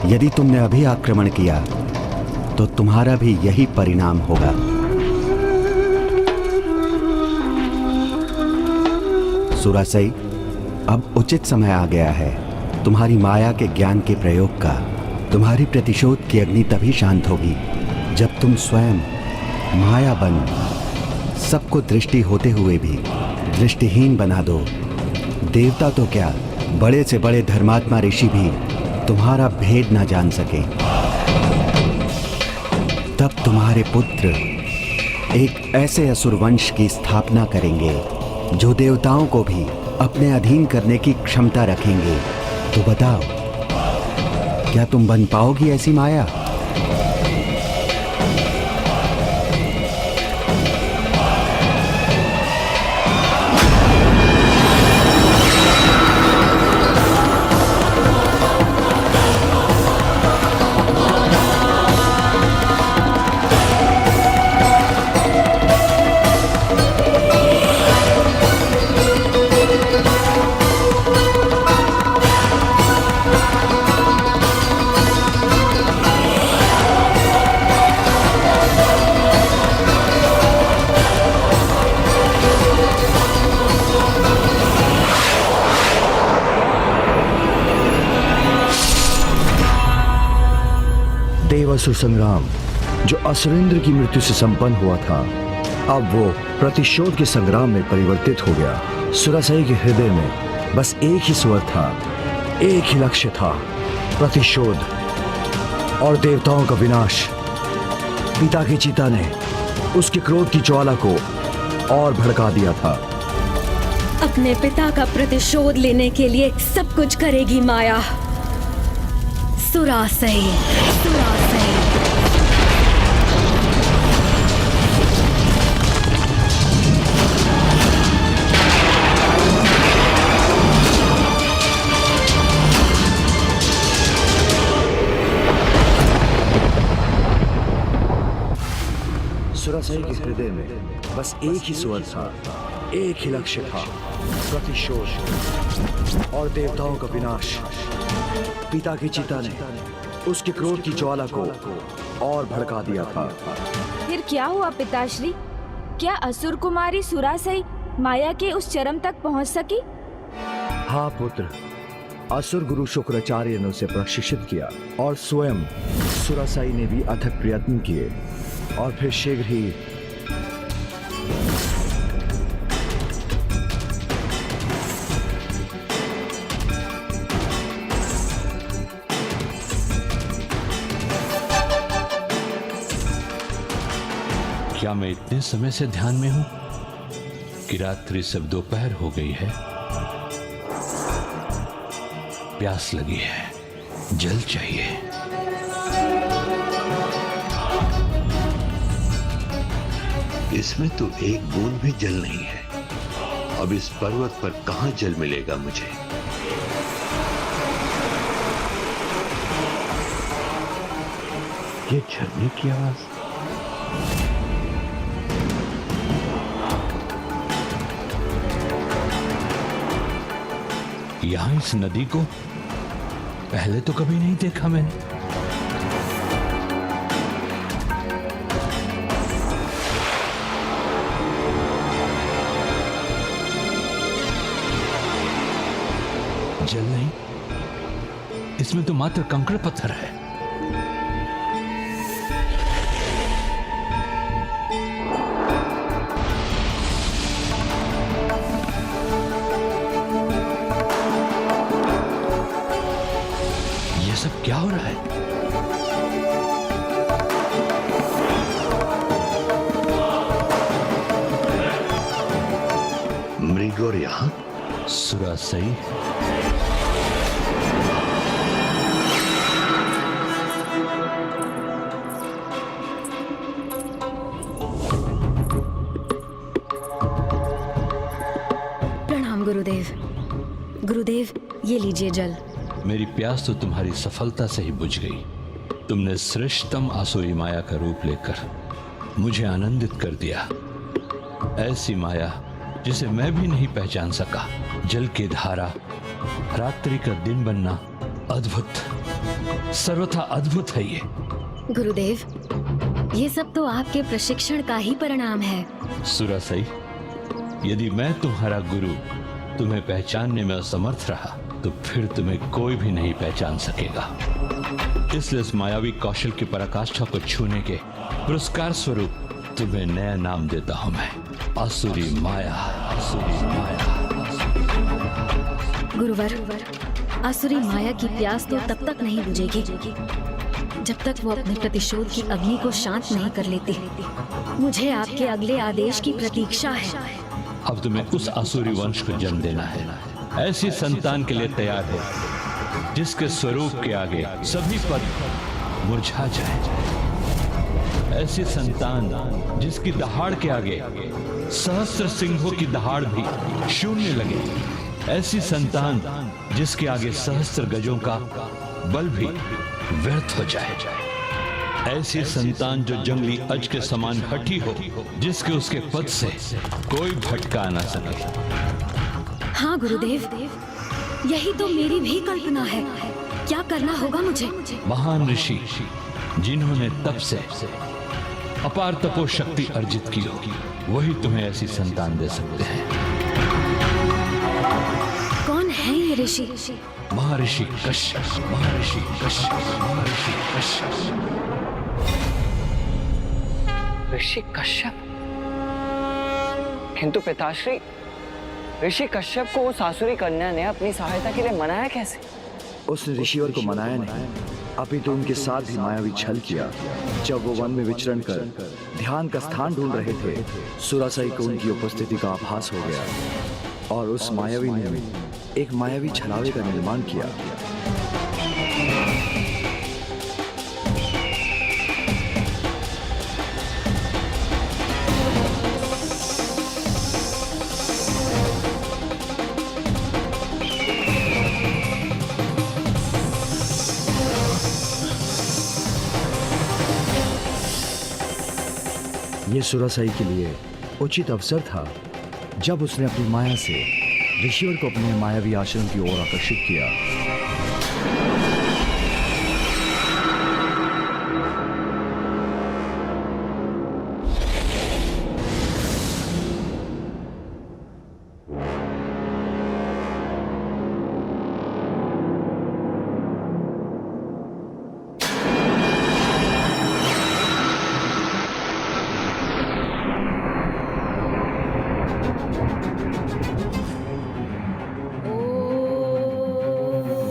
यदि तुमने अभी आक्रमण किया तो तुम्हारा भी यही परिणाम होगा। सुरासई, अब उचित समय आ गया है तुम्हारी माया के ज्ञान के प्रयोग का। तुम्हारी प्रतिशोध की अग्नि तभी शांत होगी जब तुम स्वयं माया बन सबको दृष्टि होते हुए भी दृष्टिहीन बना दो। देवता तो क्या, बड़े से बड़े धर्मात्मा ऋषि भी तुम्हारा भेद न जान सके। तब तुम्हारे पुत्र एक ऐसे असुर वंश की स्थापना करेंगे जो देवताओं को भी अपने अधीन करने की क्षमता रखेंगे। तो बताओ, क्या तुम बन पाओगी ऐसी माया? देवासुर संग्राम जो असुरेंद्र की मृत्यु से संपन्न हुआ था, अब वो प्रतिशोध के संग्राम में परिवर्तित हो गया। सुरासई के हृदय में बस एक ही स्वर था, एक ही लक्ष्य था, प्रतिशोध और देवताओं का विनाश। पिता की चिता ने उसके क्रोध की ज्वाला को और भड़का दिया था। अपने पिता का प्रतिशोध लेने के लिए सब कुछ करेगी माया। सुरासई, सुरासई। सुरासई के हृदय में बस एक ही स्वर था, एक ही लक्ष्य था, प्रतिशोध और देवताओं का विनाश। पिता की चिता ने उसके क्रोध की ज्वाला को और भड़का दिया था। फिर क्या हुआ पिताश्री? क्या असुर कुमारी सुरासई माया के उस चरम तक पहुंच सकी? हाँ पुत्र, असुर गुरु शुक्राचार्य ने उसे प्रशिक्षित किया और स्वयं सुरासई ने भी अथक प्रयत्न किए और फिर शीघ्र ही क्या मैं इतने समय से ध्यान में हूं कि रात्रि सब दोपहर हो गई है? प्यास लगी है, जल चाहिए। इसमें तो एक बूंद भी जल नहीं है। अब इस पर्वत पर कहां जल मिलेगा मुझे? ये झरने की आवाज। यहां इस नदी को पहले तो कभी नहीं देखा मैंने। जल नहीं, इसमें तो मात्र कंकड़ पत्थर है। ये सब क्या हो रहा है? मृगौर यहां? सुरासई, प्रणाम गुरुदेव। गुरुदेव, ये लीजिए जल। मेरी प्यास तो तुम्हारी सफलता से ही बुझ गई। तुमने श्रेष्ठतम आसुरी माया का रूप लेकर मुझे आनंदित कर दिया। ऐसी माया जिसे मैं भी नहीं पहचान सका। जल की धारा, रात्रि का दिन बनना, अद्भुत, सर्वथा अद्भुत है ये। गुरुदेव, ये सब तो आपके प्रशिक्षण का ही परिणाम है। सुरासई, यदि मैं तुम्हारा गुरु तुम्हें पहचानने में असमर्थ रहा तो फिर तुम्हें कोई भी नहीं पहचान सकेगा। इसलिए इस मायावी कौशल की पराकाष्ठा को छूने के पुरस्कार स्वरूप तुम्हें नया नाम देता हूं मैं, आसुरी माया। आसुरी माया। गुरुवर, आसुरी माया की प्यास तो तब तक नहीं बुझेगी जब तक वो अपने प्रतिशोध की अग्नि को शांत नहीं कर लेती। मुझे आपके अगले आदेश की प्रतीक्षा है। अब तुम्हें उस आसुरी वंश को जन्म देना है। ऐसी संतान के लिए तैयार है जिसके स्वरूप के आगे सभी पद मुरझा जाए। ऐसी संतान जिसकी दहाड़ के आगे सहस्त्र सिंहों की दहाड़ भी शून्य लगे। ऐसी संतान जिसके आगे सहस्त्र गजों का बल भी व्यर्थ हो जाए। ऐसी संतान जो जंगली अज के समान हठी हो, जिसके उसके पद से कोई भटका ना सके। हाँ गुरुदेव, यही तो मेरी भी कल्पना है। क्या करना होगा मुझे? महान ऋषि जिन्होंने तप से अपार तपो शक्ति अर्जित की हो, वही तुम्हें ऐसी संतान दे सकते हैं। कौन है ये ऋषि? महर्षि कश्यप। महर्षि कश्यप। महर्षि कश्यप। ऋषि कश्यप? किंतु पिताश्री, ऋषि कश्यप को उस आसुरी कन्या ने अपनी सहायता के लिए मनाया कैसे? उसने ऋषिवर को मनाया नहीं, अपितु उनके साथ भी मायावी छल किया। जब वो वन में विचरण कर ध्यान का स्थान ढूंढ रहे थे, सुरासाई को उनकी उपस्थिति का आभास हो गया और उस मायावी ने एक मायावी छलावे का निर्माण किया। ये सुरासाई के लिए उचित अवसर था जब उसने अपनी माया से ऋषिवर को अपने मायावी आश्रम की ओर आकर्षित किया।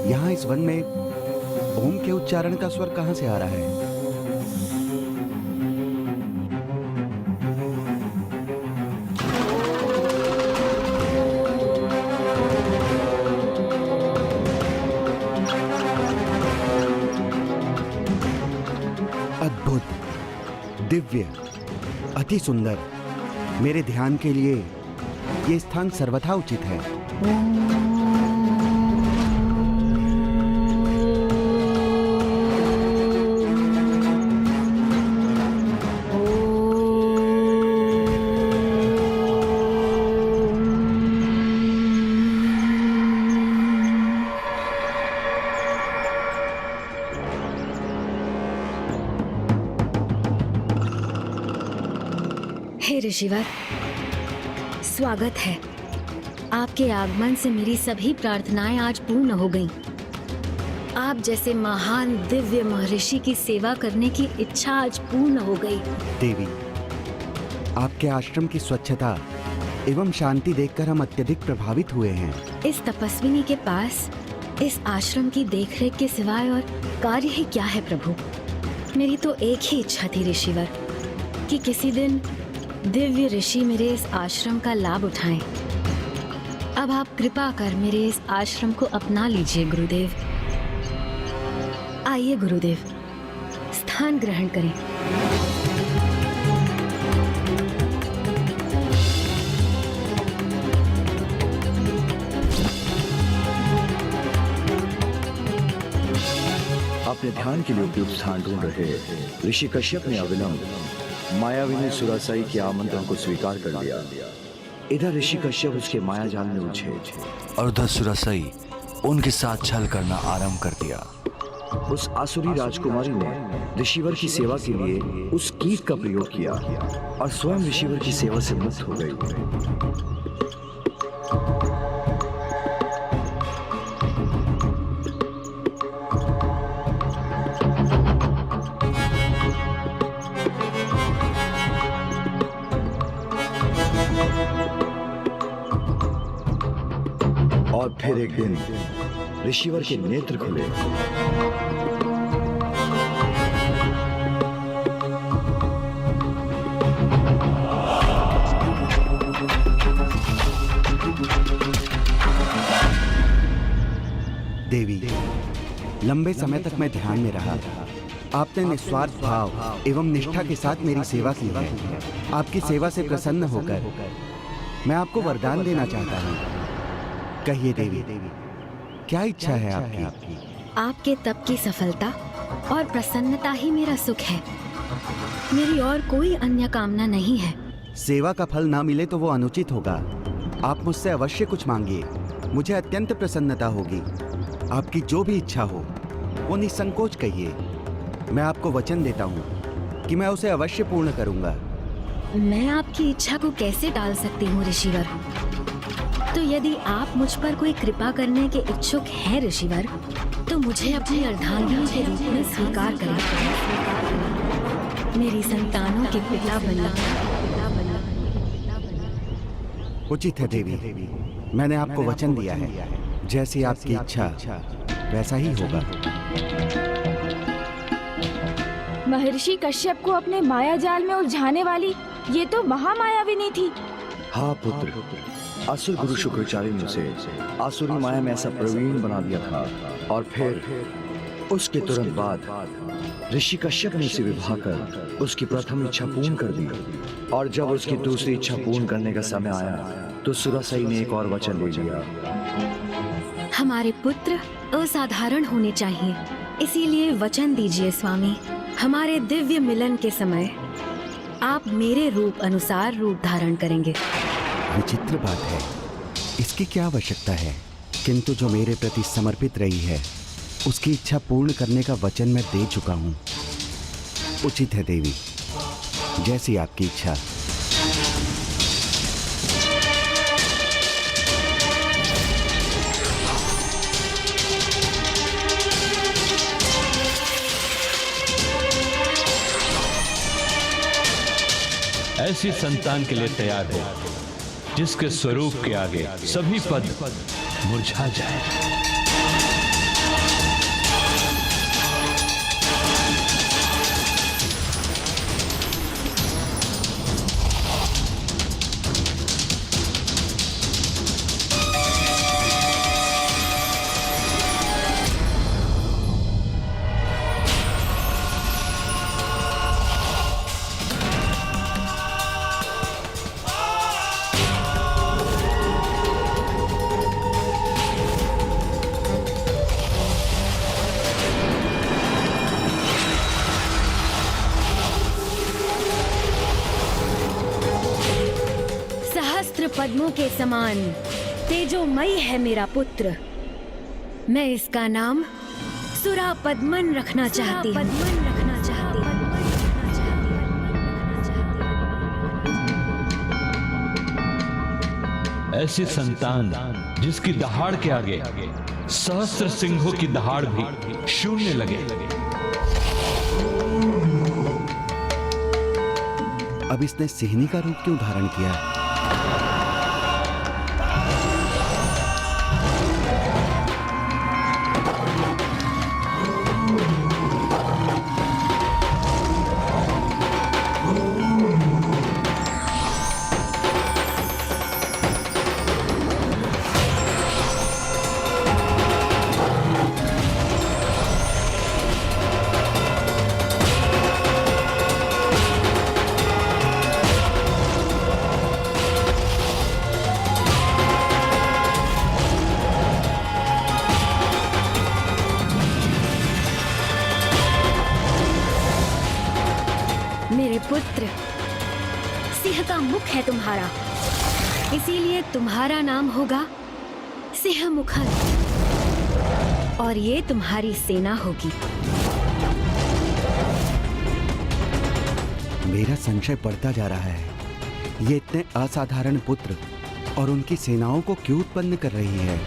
यहाँ इस वन में ओम के उच्चारण का स्वर कहाँ से आ रहा है? अद्भुत, दिव्य, अति सुंदर। मेरे ध्यान के लिए ये स्थान सर्वथा उचित है। हे ऋषिवर, स्वागत है। आपके आगमन से मेरी सभी प्रार्थनाएं आज पूर्ण हो गईं। आप जैसे महान दिव्य महर्षि की सेवा करने की इच्छा आज पूर्ण हो गई। देवी, आपके आश्रम की स्वच्छता एवं शांति देखकर हम अत्यधिक प्रभावित हुए हैं। इस तपस्विनी के पास इस आश्रम की देखरेख के सिवाय और कार्य ही क्या है प्रभु? मेरी तो एक ही इच्छा थी ऋषिवर, कि किसी दिन दिव्य ऋषि मेरे इस आश्रम का लाभ उठाएं। अब आप कृपा कर मेरे इस आश्रम को अपना लीजिए गुरुदेव। आइए गुरुदेव, स्थान ग्रहण करें। अपने ध्यान के लिए उपयुक्त स्थान ढूंढ रहे ऋषि कश्यप ने अविलंब मायावी ने सुरासाई के आमंत्रण को स्वीकार कर लिया। इधर ऋषि कश्यप उसके माया जाल में उलझे और उधर सुरासाई उनके साथ छल करना आरंभ कर दिया। उस आसुरी राजकुमारी ने ऋषिवर की सेवा के लिए उस कीट का प्रयोग किया और स्वयं ऋषिवर की सेवा से मुक्त हो गई। और फिर एक दिन ऋषिवर के नेत्र खुले। देवी, लंबे समय तक मैं ध्यान में रहा। आपने निस्वार्थ भाव एवं निष्ठा के साथ मेरी सेवा की है। आपकी सेवा से प्रसन्न होकर मैं आपको वरदान देना चाहता हूँ। कहिए देवी, क्या इच्छा है आपकी? आपके तप की सफलता और प्रसन्नता ही मेरा सुख है। मेरी और कोई अन्य कामना नहीं है। सेवा का फल ना मिले तो वो अनुचित होगा। आप मुझसे अवश्य कुछ मांगिए, मुझे अत्यंत प्रसन्नता होगी। आपकी जो भी इच्छा हो वो निसंकोच कहिए। मैं आपको वचन देता हूँ कि मैं उसे अवश्य पूर्ण करूँगा। मैं आपकी इच्छा को कैसे टाल सकती हूँ ऋषिवर? तो यदि आप मुझ पर कोई कृपा करने के इच्छुक हैं ऋषिवर, तो मुझे अपनी अर्धांगिनी के रूप में स्वीकार करें। मेरी संतानों के पिता बनना। उचित है देवी, मैंने आपको वचन दिया है, जैसी आपकी इच्छा वैसा ही होगा। महर्षि कश्यप को अपने माया जाल में उलझाने वाली ये तो महामायाविनी थी। हाँ पुत्र, असुर गुरु शुक्राचार्य ने उसे आसुरी माया में ऐसा प्रवीण बना दिया था, और फिर उसके तुरंत बाद ऋषि कश्यप ने उसे विवाह कर उसकी प्रथम इच्छा पूर्ण कर दी। और जब उसकी दूसरी इच्छा पूर्ण करने का समय आया तो सुरासई ने एक और वचन ले लिया। हमारे पुत्र असाधारण होने चाहिए, इसीलिए वचन दीजिए स्वामी, हमारे दिव्य मिलन के समय आप मेरे रूप अनुसार रूप धारण करेंगे। विचित्र बात है, इसकी क्या आवश्यकता है? किंतु जो मेरे प्रति समर्पित रही है उसकी इच्छा पूर्ण करने का वचन मैं दे चुका हूँ। उचित है देवी, जैसी आपकी इच्छा। ऐसी संतान के लिए तैयार हो जिसके स्वरूप के आगे सभी पद मुरझा जाए। पद्मों के समान तेजोमयी है मेरा पुत्र। मैं इसका नाम सुरा पद्मन रखना चाहती हूँ। ऐसी संतान जिसकी दहाड़ के आगे सहस्त्र सिंहों की दहाड़ भी शून्य लगे। अब इसने सिंहनी का रूप क्यों धारण किया? मेरे पुत्र, सिंह का मुख है तुम्हारा, इसीलिए तुम्हारा नाम होगा सिंह मुखर, और ये तुम्हारी सेना होगी। मेरा संशय बढ़ता जा रहा है, ये इतने असाधारण पुत्र और उनकी सेनाओं को क्यों उत्पन्न कर रही है?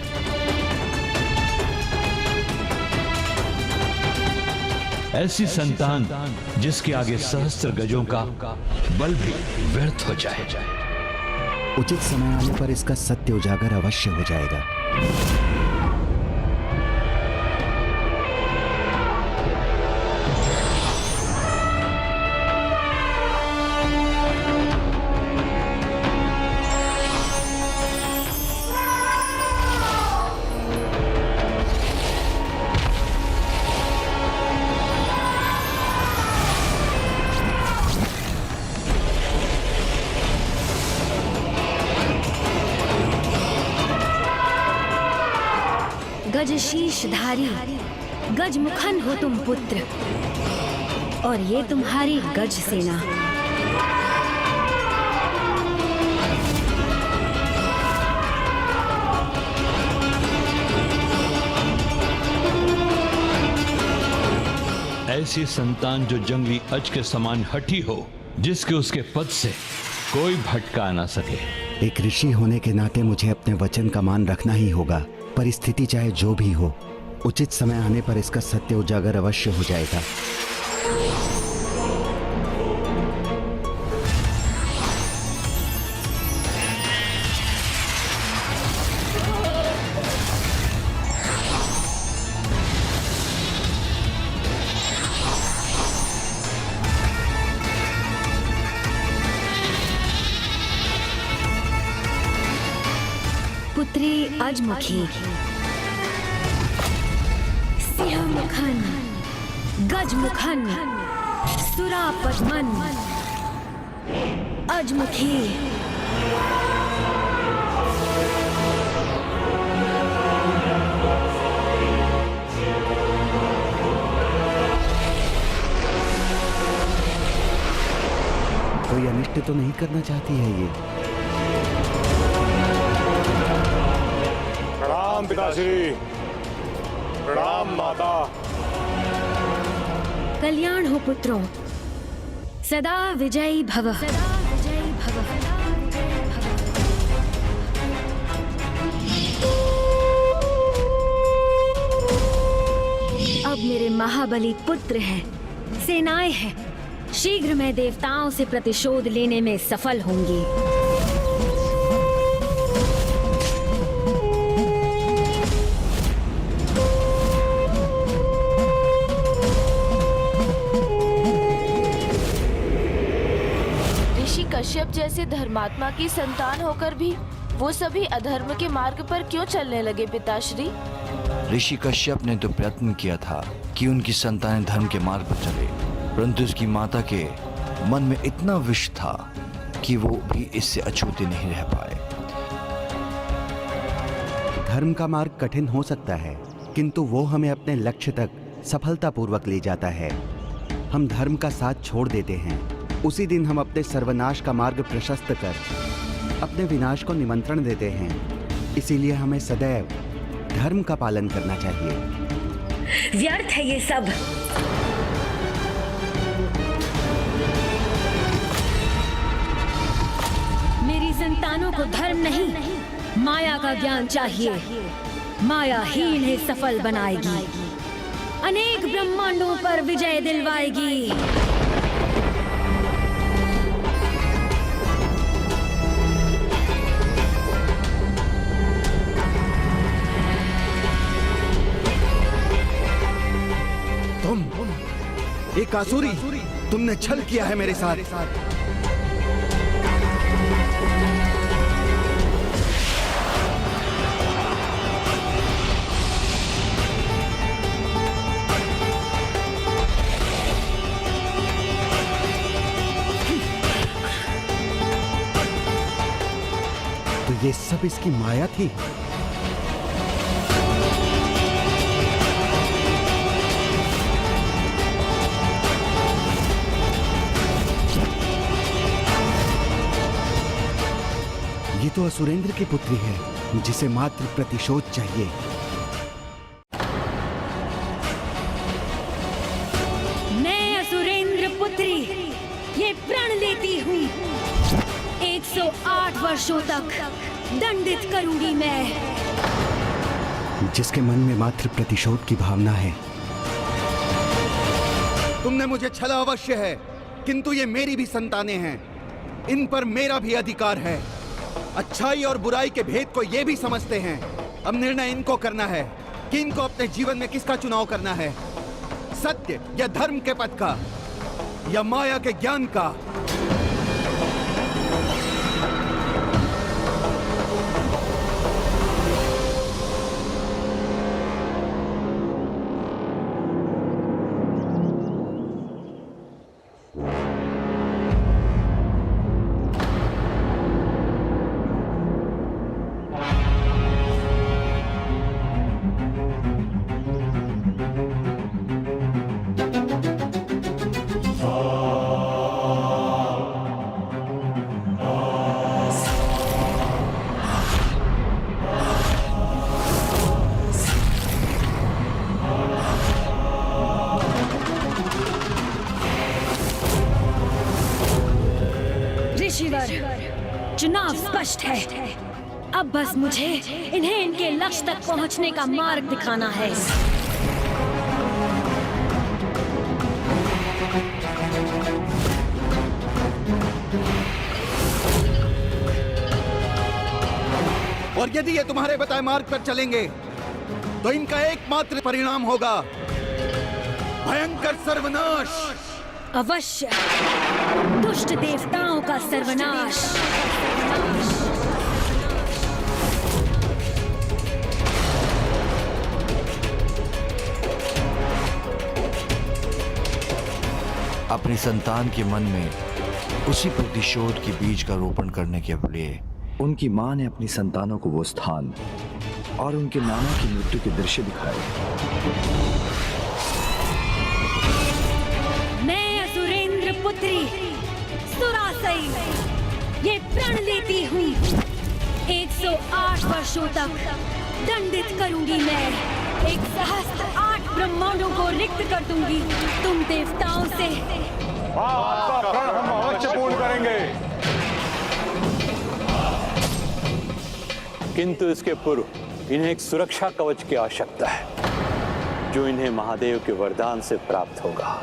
ऐसी संतान जिसके आगे सहस्त्र गजों का बल भी व्यर्थ हो जाए। उचित समय आने पर इसका सत्य उजागर अवश्य हो जाएगा। गज शीशधारी गज मुखन हो तुम पुत्र, और ये तुम्हारी गज सेना। ऐसी संतान जो जंगली अज के समान हठी हो, जिसके उसके पद से कोई भटका ना सके। एक ऋषि होने के नाते मुझे अपने वचन का मान रखना ही होगा। परिस्थिति चाहे जो भी हो, उचित समय आने पर इसका सत्य उजागर अवश्य हो जाएगा। पुत्री अजमुखी, सिंहमुखन, गजमुखन, सुरापद्मन, अजमुखी। कोई अनिष्ट तो नहीं करना चाहती है ये? प्रणाम पिताश्री, प्रणाम माता। कल्याण हो पुत्रों, सदा विजयी भव। सदा विजयी भव। अब मेरे महाबली पुत्र हैं, सेनाएं हैं। शीघ्र मैं देवताओं से प्रतिशोध लेने में सफल होंगी। ऋषि कश्यप जैसे धर्मात्मा की संतान होकर भी वो सभी अधर्म के मार्ग पर क्यों चलने लगे पिताश्री? ऋषि कश्यप ने तो प्रयत्न किया था कि उनकी संतानें धर्म के मार्ग पर चले, परंतु उसकी माता के मन में इतना विष था कि वो भी इससे अछूते नहीं रह पाए। धर्म का मार्ग कठिन हो सकता है, किंतु वो हमें अपने लक्ष्य तक सफलतापूर्वक ले जाता है। हम धर्म का साथ छोड़ देते हैं, उसी दिन हम अपने सर्वनाश का मार्ग प्रशस्त कर अपने विनाश को निमंत्रण देते हैं। इसीलिए हमें सदैव धर्म का पालन करना चाहिए। व्यर्थ है ये सब। मेरी संतानों को धर्म नहीं, माया का ज्ञान चाहिए। माया ही इन्हें सफल बनाएगी, अनेक ब्रह्मांडों पर विजय दिलवाएगी। तुम एक आसुरी, तुमने छल किया है मेरे साथ। तो ये सब इसकी माया थी। ये तो असुरेंद्र की पुत्री है, जिसे मात्र प्रतिशोध चाहिए। मैं असुरेंद्र पुत्री ये प्रण लेती हूँ, 108 वर्षों तक दंडित करूंगी मैं। जिसके मन में मात्र प्रतिशोध की भावना है। तुमने मुझे छला अवश्य है, किंतु ये मेरी भी संतानें हैं, इन पर मेरा भी अधिकार है। अच्छाई और बुराई के भेद को ये भी समझते हैं। अब निर्णय इनको करना है कि इनको अपने जीवन में किसका चुनाव करना है, सत्य या धर्म के पथ का, या माया के ज्ञान का। चुनाव स्पष्ट है। अब बस मुझे इन्हें इनके लक्ष्य तक पहुंचने का मार्ग दिखाना है। और यदि ये तुम्हारे बताए मार्ग पर चलेंगे तो इनका एकमात्र परिणाम होगा भयंकर सर्वनाश। अवश्य, दुष्ट देवताओं का सर्वनाश। अपनी संतान के मन में उसी प्रतिशोध के बीज का रोपण करने के लिए उनकी मां ने अपनी संतानों को वो स्थान और उनके नाना की मृत्यु के दृश्य दिखाए। मैं असुरेंद्र पुत्री सुरासई ये प्रण लेती हूँ 108 वर्षों तक दंडित करूंगी मैं। 108 ब्रह्मांडों को रिक्त कर दूंगी तुम देवताओं से। आपका प्रण हम अवश्य पूर्ण करेंगे। किंतु इसके पूर्व इन्हें एक सुरक्षा कवच की आवश्यकता है जो इन्हें महादेव के वरदान से प्राप्त होगा।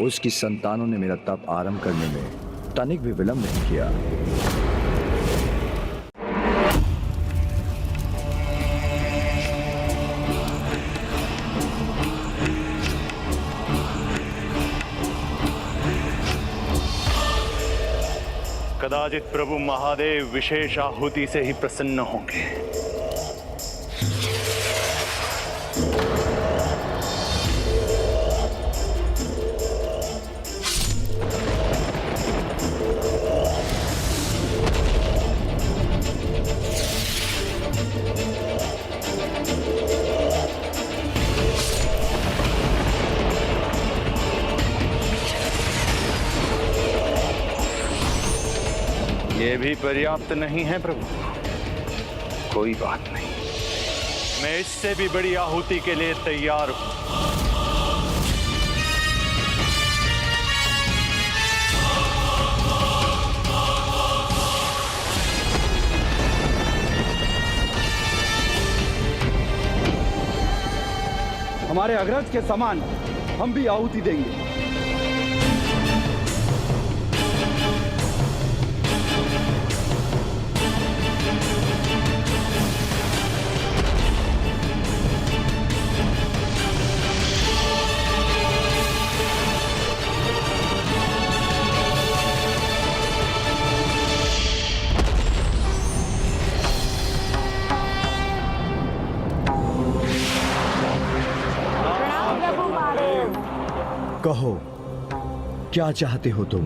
उसकी संतानों ने मेरा तप आरंभ करने में तनिक भी विलंब नहीं किया। कदाचित प्रभु महादेव विशेष आहुति से ही प्रसन्न होंगे। ये भी पर्याप्त नहीं है प्रभु। कोई बात नहीं, मैं इससे भी बड़ी आहुति के लिए तैयार हूं। हमारे अग्रज के समान हम भी आहुति देंगे। कहो, क्या चाहते हो तुम?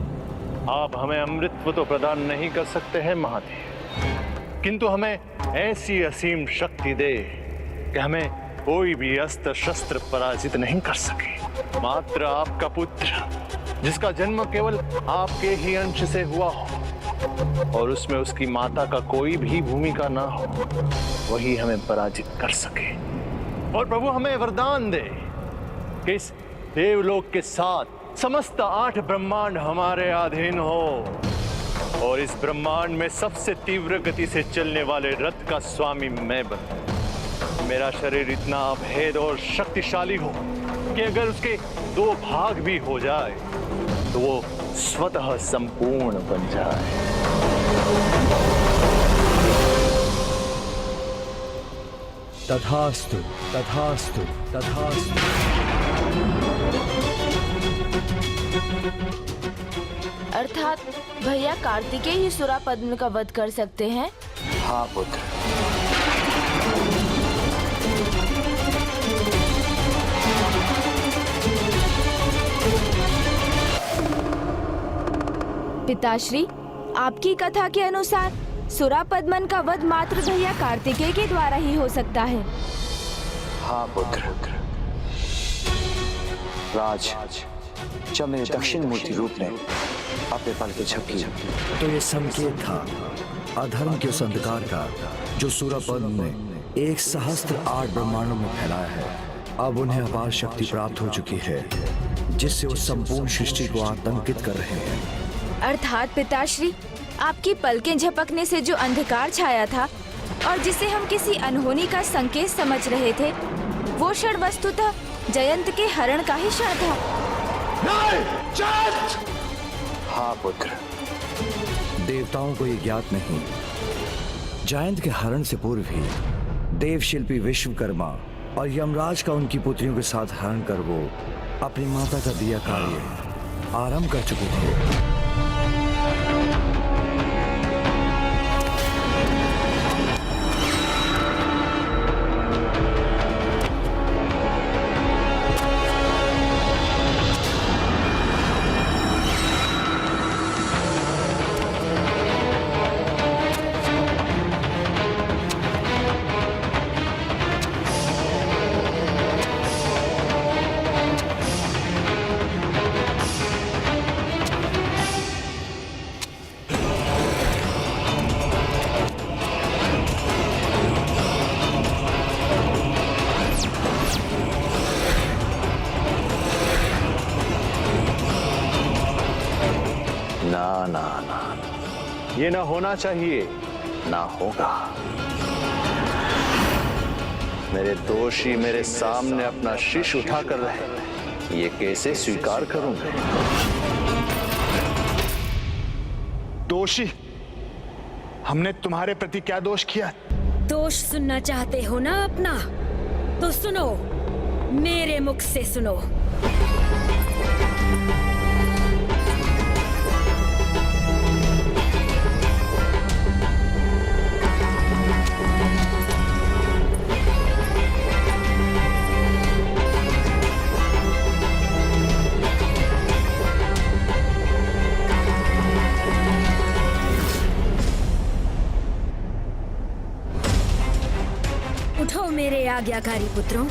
आप हमें अमृतत्व तो प्रदान नहीं कर सकते हैं महादेव, किंतु हमें ऐसी असीम शक्ति दे कि हमें कोई भी अस्त्र शस्त्र पराजित नहीं कर सके। मात्र आपका पुत्र जिसका जन्म केवल आपके ही अंश से हुआ हो और उसमें उसकी माता का कोई भी भूमिका ना हो, वही हमें पराजित कर सके। और प्रभु हमें वरदान दे कि इस देवलोक के साथ समस्त 8 ब्रह्मांड हमारे अधीन हो और इस ब्रह्मांड में सबसे तीव्र गति से चलने वाले रथ का स्वामी मैं बनूं। मेरा शरीर इतना अभेद और शक्तिशाली हो कि अगर उसके 2 भाग भी हो जाए तो वो स्वतः संपूर्ण बन जाए। तथास्तु, तथास्तु, तथास्तु। अर्थात भैया कार्तिकेय ही सुरापद्म का वध कर सकते हैं? हाँ पुत्र। पिताश्री, आपकी कथा के अनुसार सुरापद्मन का वध मात्र भैया कार्तिकेय के द्वारा ही हो सकता है। हाँ पुत्र। राज, जब मेरे दक्षिण मूर्ति रूप ने अपने पल के झपकी तो ये संकेत था अधर्म के उस अंधकार का जो सूरापद्म ने 108 ब्रह्मांडों में फैलाया है। अब उन्हें अपार शक्ति प्राप्त हो चुकी है जिससे वो संपूर्ण सृष्टि को आतंकित कर रहे हैं। अर्थात पिताश्री, आपकी पलकें झपकने से जो अंधकार छाया था और जिसे हम किसी अनहोनी का संकेत समझ रहे थे, वो क्षण वस्तुतः जयंत के हरण का ही क्षण था। हाँ पुत्र। देवताओं को ये ज्ञात नहीं, जयंत के हरण से पूर्व ही देवशिल्पी विश्वकर्मा और यमराज का उनकी पुत्रियों के साथ हरण कर वो अपनी माता का दिया कार्य आरंभ कर चुके थे। ना ना ना, ये ना होना चाहिए, ना होगा। मेरे दोषी मेरे सामने अपना शीश उठाकर रहे, ये कैसे स्वीकार करूंगा? दोषी? हमने तुम्हारे प्रति क्या दोष किया? दोष सुनना चाहते हो ना अपना, तो सुनो, मेरे मुख से सुनो। उठो मेरे आज्ञाकारी पुत्रों।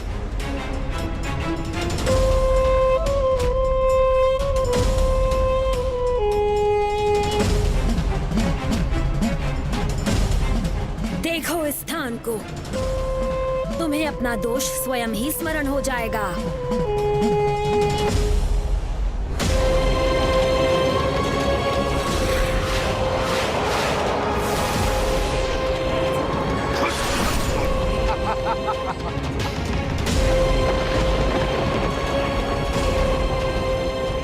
देखो इस स्थान को, तुम्हें अपना दोष स्वयं ही स्मरण हो जाएगा।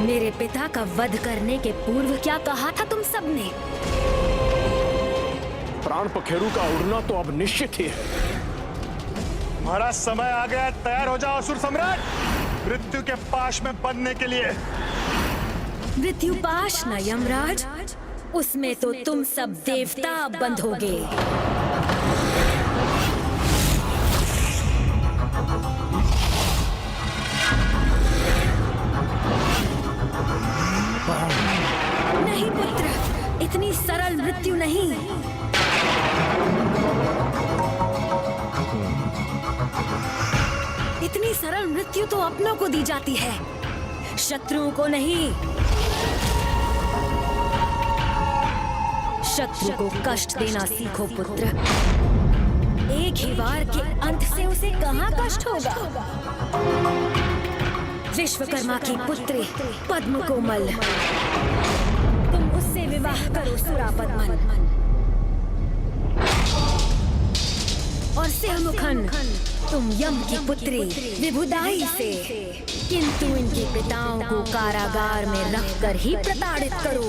मेरे पिता का वध करने के पूर्व क्या कहा था तुम सबने? प्राण पखेरु का उड़ना तो अब निश्चित ही है। तुम्हारा समय आ गया, तैयार हो जाओ असुर सम्राट, मृत्यु के पाश में बंधने के लिए। मृत्यु पाश न यमराज, उसमें तो तुम सब देवता बंधोगे। नहीं पुत्र, इतनी सरल मृत्यु नहीं। इतनी सरल मृत्यु तो अपनों को दी जाती है, शत्रुओं को नहीं। शत्रु को कष्ट देना सीखो पुत्र। एक ही वार के अंत से उसे कहाँ कष्ट होगा? विश्वकर्मा की पुत्री पद्म कोमल, तुम उससे विवाह करो सुरापद्मन। और सिंहमुखन, तुम यम की पुत्री विभुदाई से। किंतु इनके पिताओं को कारागार में रखकर ही प्रताड़ित करो।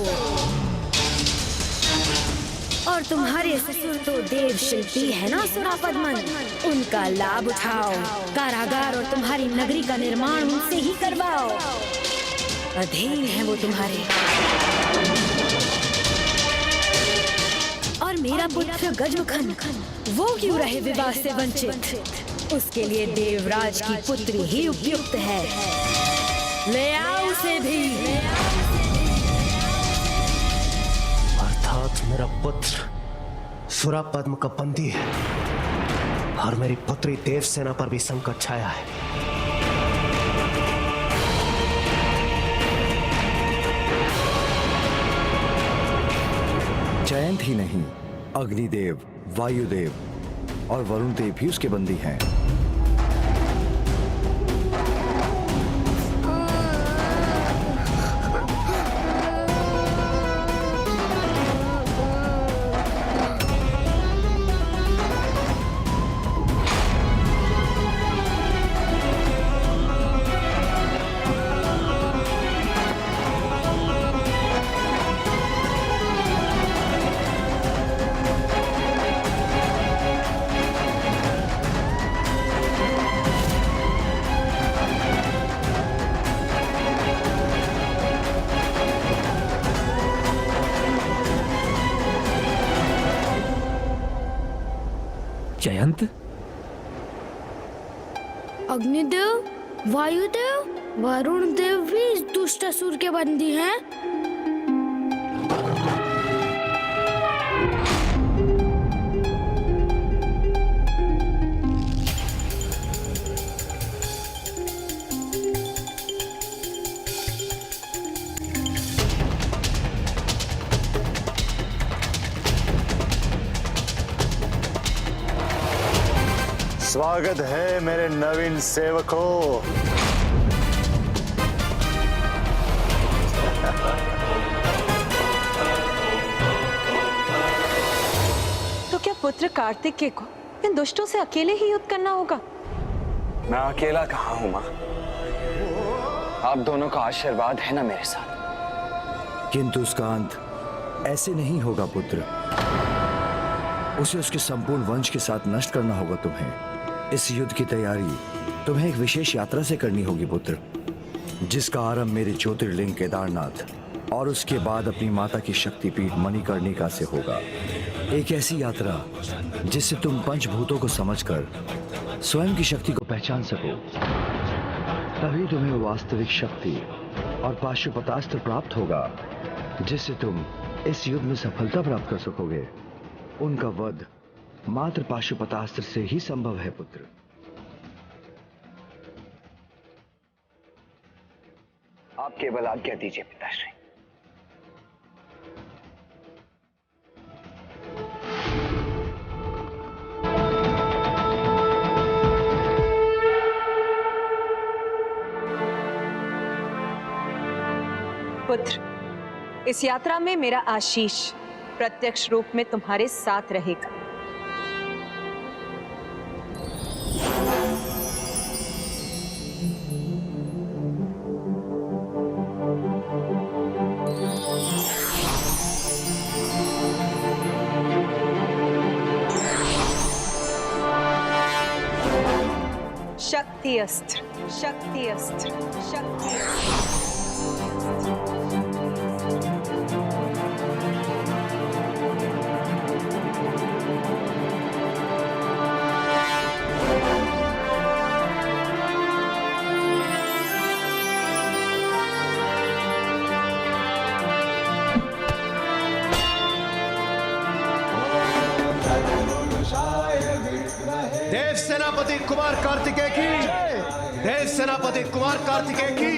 और तुम्हारे ससुर तो देव शिल्पी है ना सुरापद्मन, उनका लाभ उठाओ। कारागार और तुम्हारी नगरी का निर्माण उनसे ही करवाओ, अधीन है वो तुम्हारे। और मेरा पुत्र गजमुखन, वो क्यों रहे विवाह से वंचित? उसके लिए देवराज की पुत्री ही उपयुक्त है। ले आओ उसे भी। अर्थात मेरा पुत्र सुरापद्म का बंदी है और मेरी पुत्री देवसेना पर भी संकट छाया है। जयंत ही नहीं, अग्निदेव, वायुदेव और वरुण देव भी उसके बंदी हैं। जयंत, अग्निदेव, वायुदेव, वरुण देव भी इस दुष्ट असुर के बंदी हैं। स्वागत है मेरे नवीन सेवकों। पुत्र कार्तिकेय को इन दुष्टों से अकेले ही युद्ध करना होगा। मैं अकेला कहाँ हूँ माँ? आप दोनों का आशीर्वाद है ना मेरे साथ। किंतु उसका अंत ऐसे नहीं होगा पुत्र। उसे उसके संपूर्ण वंश के साथ नष्ट करना होगा तुम्हें। इस युद्ध की तैयारी तुम्हें एक विशेष यात्रा से करनी होगी पुत्र, जिसका आरंभ मेरे ज्योतिर्लिंग केदारनाथ और उसके बाद अपनी माता की शक्तिपीठ मणिकर्णिका से होगा। एक ऐसी यात्रा जिससे तुम पंचभूतों को समझकर स्वयं की शक्ति को पहचान सको। तभी तुम्हें वास्तविक शक्ति और पाशुपतास्त्र प्राप्त होगा, जिससे तुम इस युद्ध में सफलता प्राप्त कर सकोगे। उनका वध मात्र पाशुपतास्त्र से ही संभव है पुत्र। आप केवल आज्ञा दीजिए पिताश्री। पुत्र, इस यात्रा में मेरा आशीष प्रत्यक्ष रूप में तुम्हारे साथ रहेगा। शक्ति अस्त्र, शक्ति अस्त्र, शक्ति अस्त्र। देव सेनापति कुमार कार्तिकेय की देव सेनापति कुमार कार्तिकेय की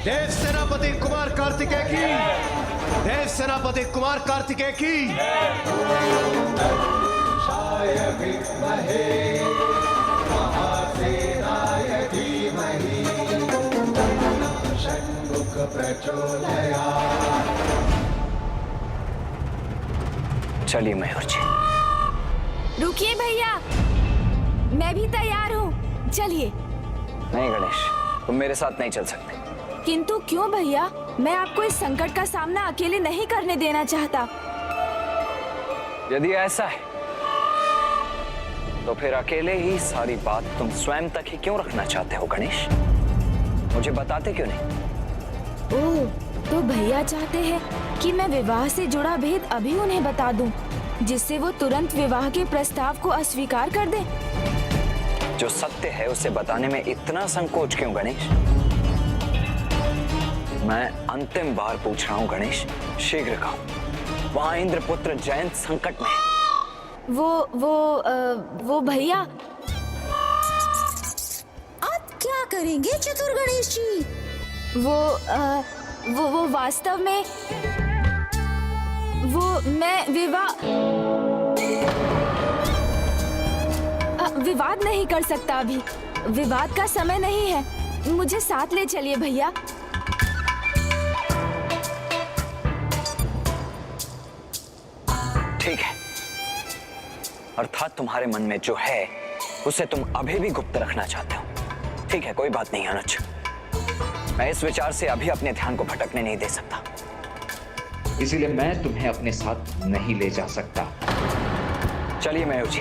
देव सेनापति कुमार कार्तिकेय की देव सेनापति कुमार कार्तिकेय की। चलिए मयूर जी। रुकिए भैया, मैं भी तैयार हूँ, चलिए। नहीं गणेश, तुम मेरे साथ नहीं चल सकते। किंतु क्यों भैया? मैं आपको इस संकट का सामना अकेले नहीं करने देना चाहता। यदि ऐसा है तो फिर अकेले ही सारी बात तुम स्वयं तक ही क्यों रखना चाहते हो गणेश? मुझे बताते क्यों नहीं? ओह, तो भैया चाहते हैं कि मैं विवाह से जुड़ा भेद अभी उन्हें बता दूं, जिससे वो तुरंत विवाह के प्रस्ताव को अस्वीकार कर दें। जो सत्य है उसे बताने में इतना संकोच क्यों गणेश? मैं अंतिम बार पूछ रहा हूँ गणेश, शीघ्र कहो, वहाँ इंद्रपुत्र जयंत संकट में है। वो भैया। आप क्या करेंगे चतुर गणेश जी? वो वास्तव में मैं विवाद नहीं कर सकता अभी। विवाद का समय नहीं है। मुझे साथ ले चलिए भैया। ठीक है, अर्थात तुम्हारे मन में जो है उसे तुम अभी भी गुप्त रखना चाहते हो। ठीक है, कोई बात नहीं अनुज, मैं इस विचार से अभी अपने ध्यान को भटकने नहीं दे सकता। इसीलिए मैं तुम्हें अपने साथ नहीं ले जा सकता। चलिए मयूर जी।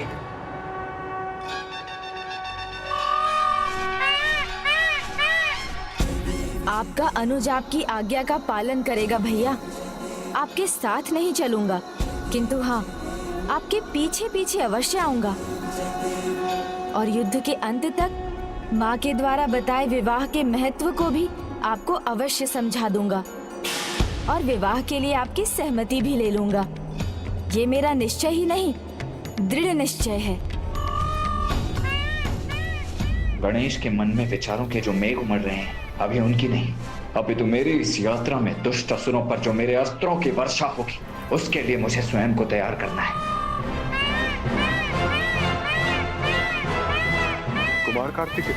आपका अनुज आपकी आज्ञा का पालन करेगा भैया। आपके साथ नहीं चलूंगा, किंतु हाँ, आपके पीछे पीछे अवश्य आऊंगा और युद्ध के अंत तक माँ के द्वारा बताए विवाह के महत्व को भी आपको अवश्य समझा दूंगा और विवाह के लिए आपकी सहमति भी ले लूंगा। ये मेरा निश्चय ही नहीं, दृढ़ निश्चय है। गणेश के मन में विचारों के जो मेघ उमड़ रहे हैं, अभी उनकी नहीं, अभी तो मेरी इस यात्रा में दुष्ट असुरों पर जो मेरे अस्त्रों की वर्षा होगी, उसके लिए मुझे स्वयं को तैयार करना है। कुमार कार्तिकेय,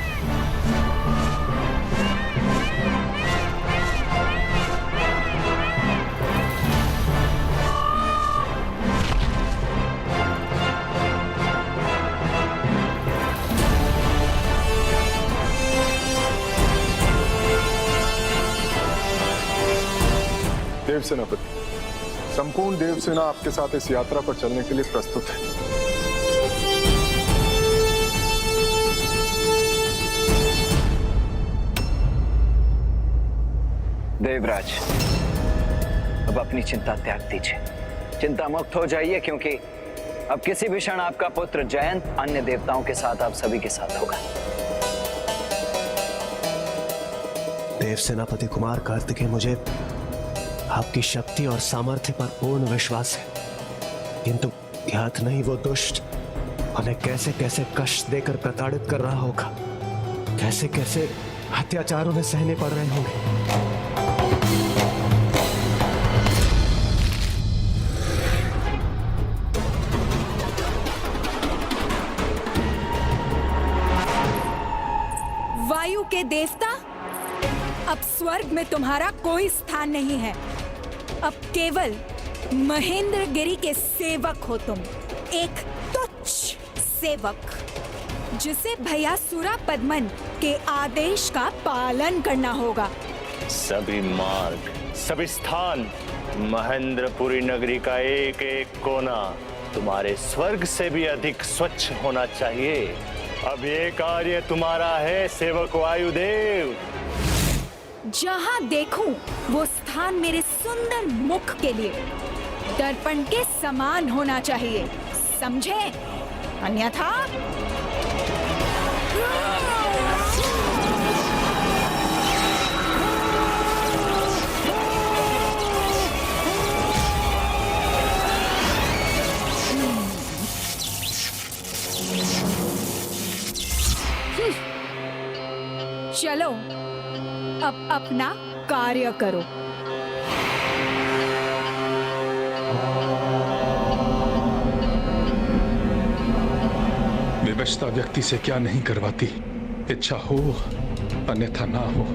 देव सेनापति, संपूर्ण देव सेना आपके साथ इस यात्रा पर चलने के लिए प्रस्तुत है। देवराज, अब अपनी चिंता त्याग दीजिए, चिंता मुक्त हो जाइए, क्योंकि अब किसी भी क्षण आपका पुत्र जयंत अन्य देवताओं के साथ आप सभी के साथ होगा। देव सेनापति कुमार कार्तिकेय, मुझे आपकी शक्ति और सामर्थ्य पर पूर्ण विश्वास है, किंतु ज्ञात नहीं वो दुष्ट उन्हें कैसे कैसे कष्ट देकर प्रताड़ित कर रहा होगा, कैसे कैसे अत्याचार उन्हें सहने पड़ रहे होंगे। वायु के देवता, अब स्वर्ग में तुम्हारा कोई स्थान नहीं है। अब केवल महेंद्रगिरी के सेवक हो तुम, एक तुच्छ सेवक जिसे भैयासुरा पद्मन के आदेश का पालन करना होगा। सभी मार्ग, सभी स्थान, महेंद्रपुरी नगरी का एक एक कोना तुम्हारे स्वर्ग से भी अधिक स्वच्छ होना चाहिए। अब ये कार्य तुम्हारा है सेवक वायुदेव। जहां देखूं वो स्थान मेरे सुंदर मुख के लिए दर्पण के समान होना चाहिए, समझे? अन्यथा चलो अब अपना कार्य करो। विवशता व्यक्ति से क्या नहीं करवाती, इच्छा हो अन्यथा ना हो।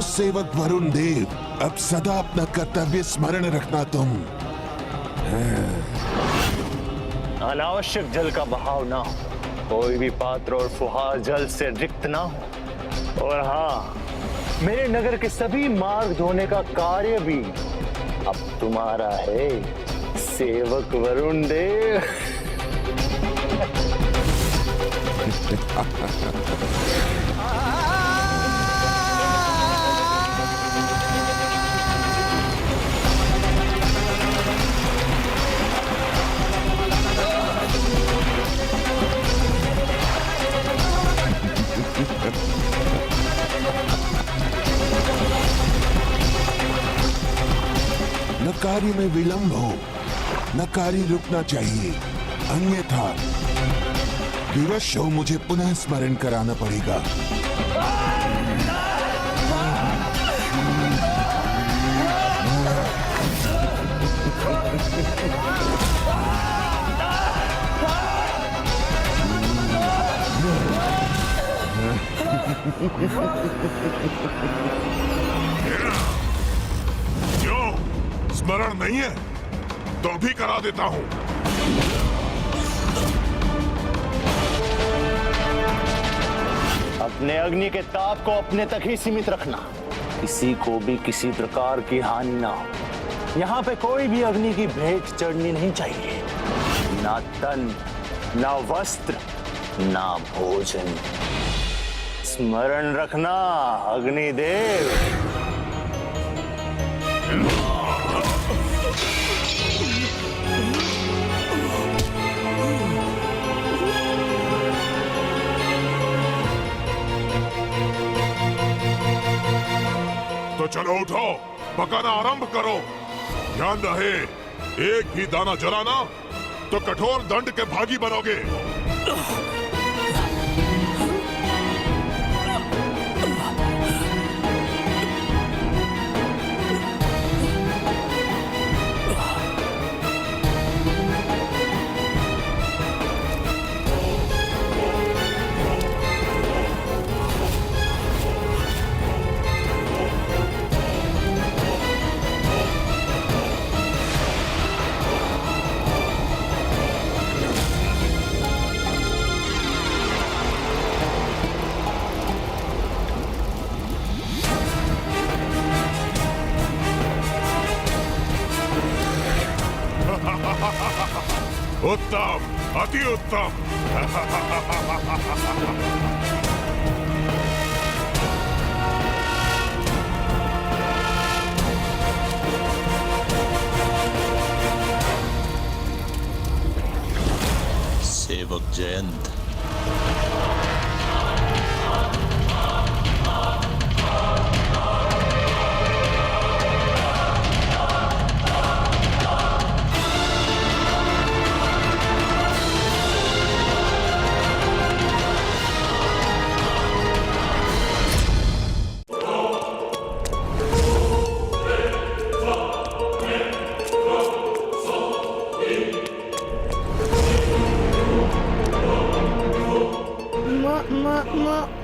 सेवक वरुण देव, अब सदा अपना कर्तव्य स्मरण रखना तुम। अनावश्यक जल का बहाव ना हो, कोई भी पात्र और फुहार जल से रिक्त ना हो। और हाँ, मेरे नगर के सभी मार्ग धोने का कार्य भी अब तुम्हारा है सेवक वरुण देव। न कार्य में विलंब हो, न कार्य रुकना चाहिए, अन्यथा विवश हो मुझे पुनः स्मरण कराना पड़ेगा। क्यों स्मरण नहीं है तो भी करा देता हूं। अपने अग्नि के ताप को अपने तक ही सीमित रखना, किसी को भी किसी प्रकार की हानि ना हो। यहाँ पे कोई भी अग्नि की भेंट चढ़नी नहीं चाहिए, ना तन, ना वस्त्र, ना भोजन। स्मरण रखना अग्निदेव। तो चलो उठो, पकाना आरंभ करो। ध्यान रहे, एक भी दाना जलाना तो कठोर दंड के भागी बनोगे। उत्तम, अति उत्तम। सेवक जयंत,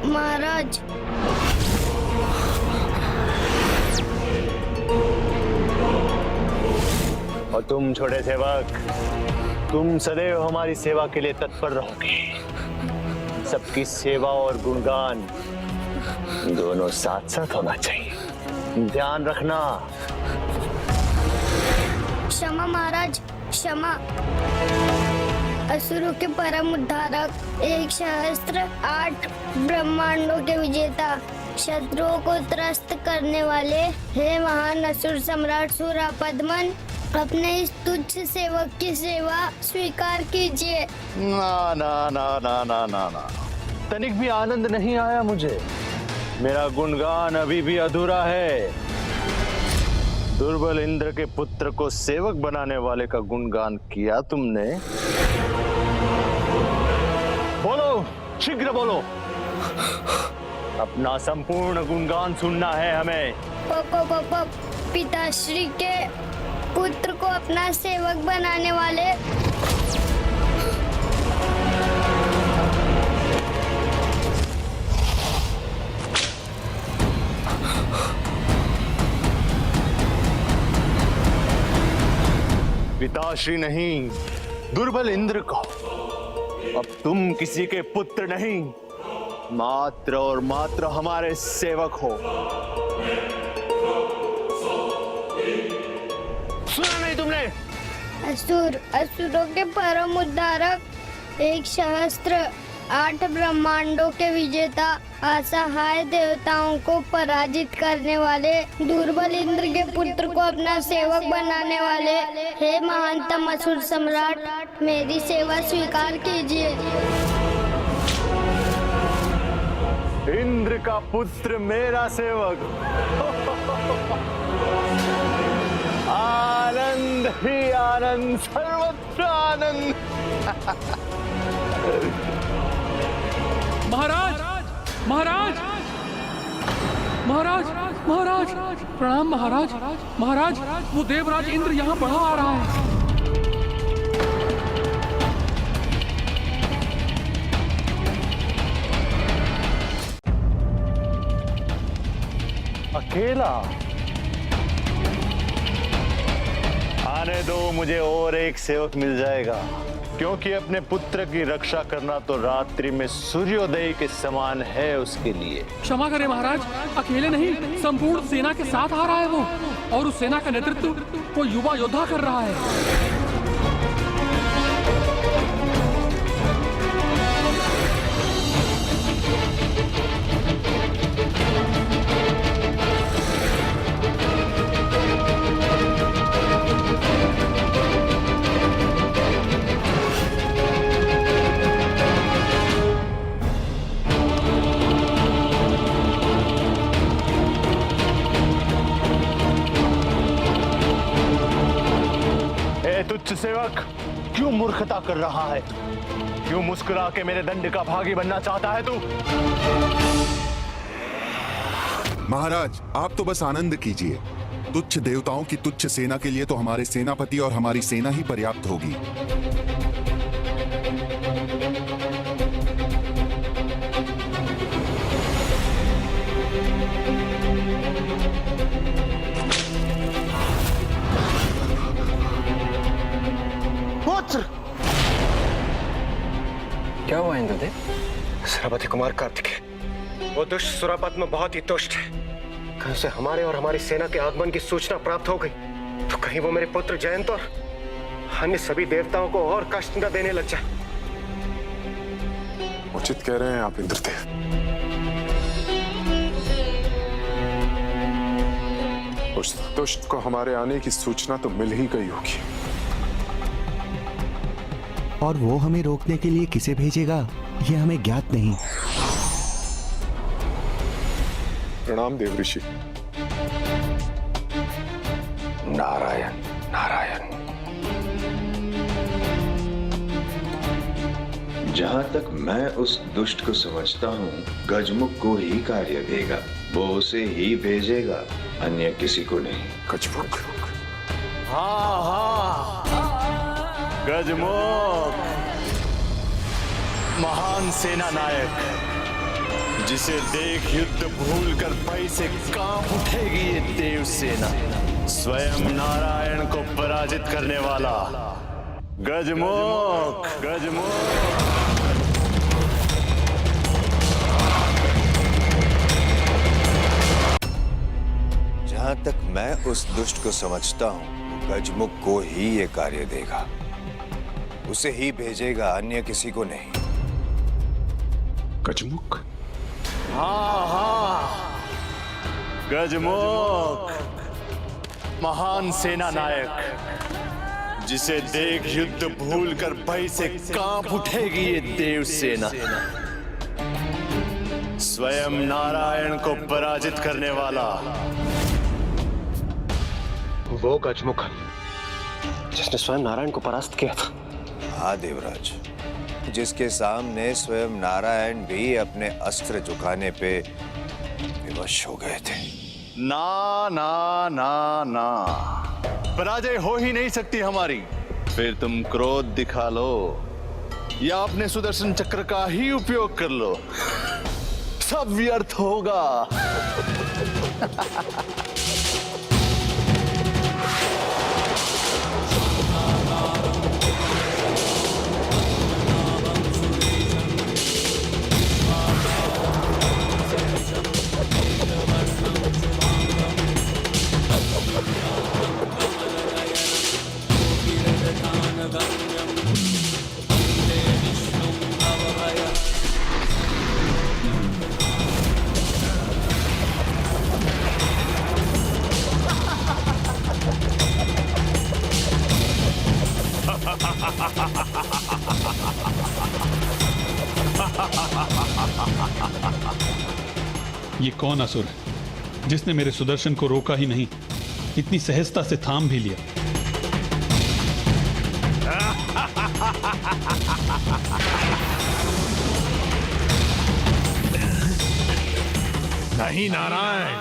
महाराज, और तुम छोटे सेवक, तुम सदैव हमारी सेवा के लिए तत्पर रहोगे। सबकी सेवा और गुणगान दोनों साथ साथ होना चाहिए, ध्यान रखना। क्षमा महाराज, क्षमा। असुरों के परम उद्धारक, एक सहस्त्र 8 ब्रह्मांडों के विजेता, शत्रुओं को त्रस्त करने वाले, हे महान असुर सम्राट सूरापद्मन, अपने इस तुच्छ सेवक की सेवा स्वीकार कीजिए। ना ना ना ना ना ना ना, तनिक भी आनंद नहीं आया मुझे। मेरा गुणगान अभी भी अधूरा है। दुर्बल इंद्र के पुत्र को सेवक बनाने वाले का गुणगान किया तुमने। बोलो, शीघ्र बोलो। अपना संपूर्ण गुणगान सुनना है हमें। पिताश्री के पुत्र को अपना सेवक बनाने वाले, पिताश्री नहीं, दुर्बल इंद्र को। अब तुम किसी के पुत्र नहीं, मात्र और मात्र हमारे सेवक हो। सुना नहीं तुमने? असुरों के परम उद्धारक, एक सहस्त्र 8 ब्रह्मांडों के विजेता, असहाय देवताओं को पराजित करने वाले, दुर्बल इंद्र के पुत्र को अपना सेवक बनाने वाले, हे महानतम असुर सम्राट, मेरी सेवा स्वीकार कीजिए। इंद्र का पुत्र मेरा सेवक। आनंद ही आनंद, सर्वत्र आनंद। महाराज, महाराज, महाराज, महाराज, प्रणाम महाराज। महाराज, वो देवराज इंद्र यहाँ बढ़ा आ रहा है। अकेला? आने दो, मुझे और एक सेवक मिल जाएगा, क्योंकि अपने पुत्र की रक्षा करना तो रात्रि में सूर्योदय के समान है उसके लिए। क्षमा करें महाराज, अकेले नहीं, संपूर्ण सेना के साथ आ रहा है वो, और उस सेना का नेतृत्व वो युवा योद्धा कर रहा है। तुच्छ सेवक, क्यों मूर्खता कर रहा है? क्यों मुस्कुरा के मेरे दंड का भागी बनना चाहता है तू? महाराज, आप तो बस आनंद कीजिए। तुच्छ देवताओं की तुच्छ सेना के लिए तो हमारे सेनापति और हमारी सेना ही पर्याप्त होगी। क्या हुआ इंद्रदेव? सेनापति कुमार कार्तिकेय, वो दुष्ट सुरापद्म बहुत ही दुष्ट है। कहीं से हमारे और हमारी सेना के आगमन की सूचना प्राप्त हो गई तो कहीं वो मेरे पुत्र जयंत और अन्य सभी देवताओं को और कष्ट न देने लग जाए। उचित कह रहे हैं आप इंद्रदेव। उस दुष्ट को हमारे आने की सूचना तो मिल ही गई होगी। और वो हमें रोकने के लिए किसे भेजेगा ये हमें ज्ञात नहीं। प्रणाम देव ऋषि। नारायण नारायण। जहां तक मैं उस दुष्ट को समझता हूं, गजमुख को ही कार्य देगा, वो उसे ही भेजेगा, अन्य किसी को नहीं। गजमुख? हाँ हाँ, गजमुख, महान सेना नायक, जिसे देख युद्ध भूलकर भय से कांप उठेगी ये देव सेना, स्वयं नारायण को पराजित करने वाला गजमुख। गजमुख जहां तक मैं उस दुष्ट को समझता हूं, गजमुख को ही ये कार्य देगा, उसे ही भेजेगा, अन्य किसी को नहीं। गजमुख? हाँ हाँ, गजमुख, महान सेना नायक, जिसे देख युद्ध भूलकर भय से कांप उठेगी ये देव सेना, स्वयं नारायण को पराजित करने वाला वो गजमुख जिसने स्वयं नारायण को परास्त किया था। हाँ देवराज, जिसके सामने स्वयं नारायण भी अपने अस्त्र झुकाने पे विवश हो गए थे। ना ना ना ना, पराजय हो ही नहीं सकती हमारी। फिर तुम क्रोध दिखा लो या अपने सुदर्शन चक्र का ही उपयोग कर लो, सब व्यर्थ होगा। ये कौन असुर है जिसने मेरे सुदर्शन को रोका ही नहीं, इतनी सहजता से थाम भी लिया? नहीं नारायण,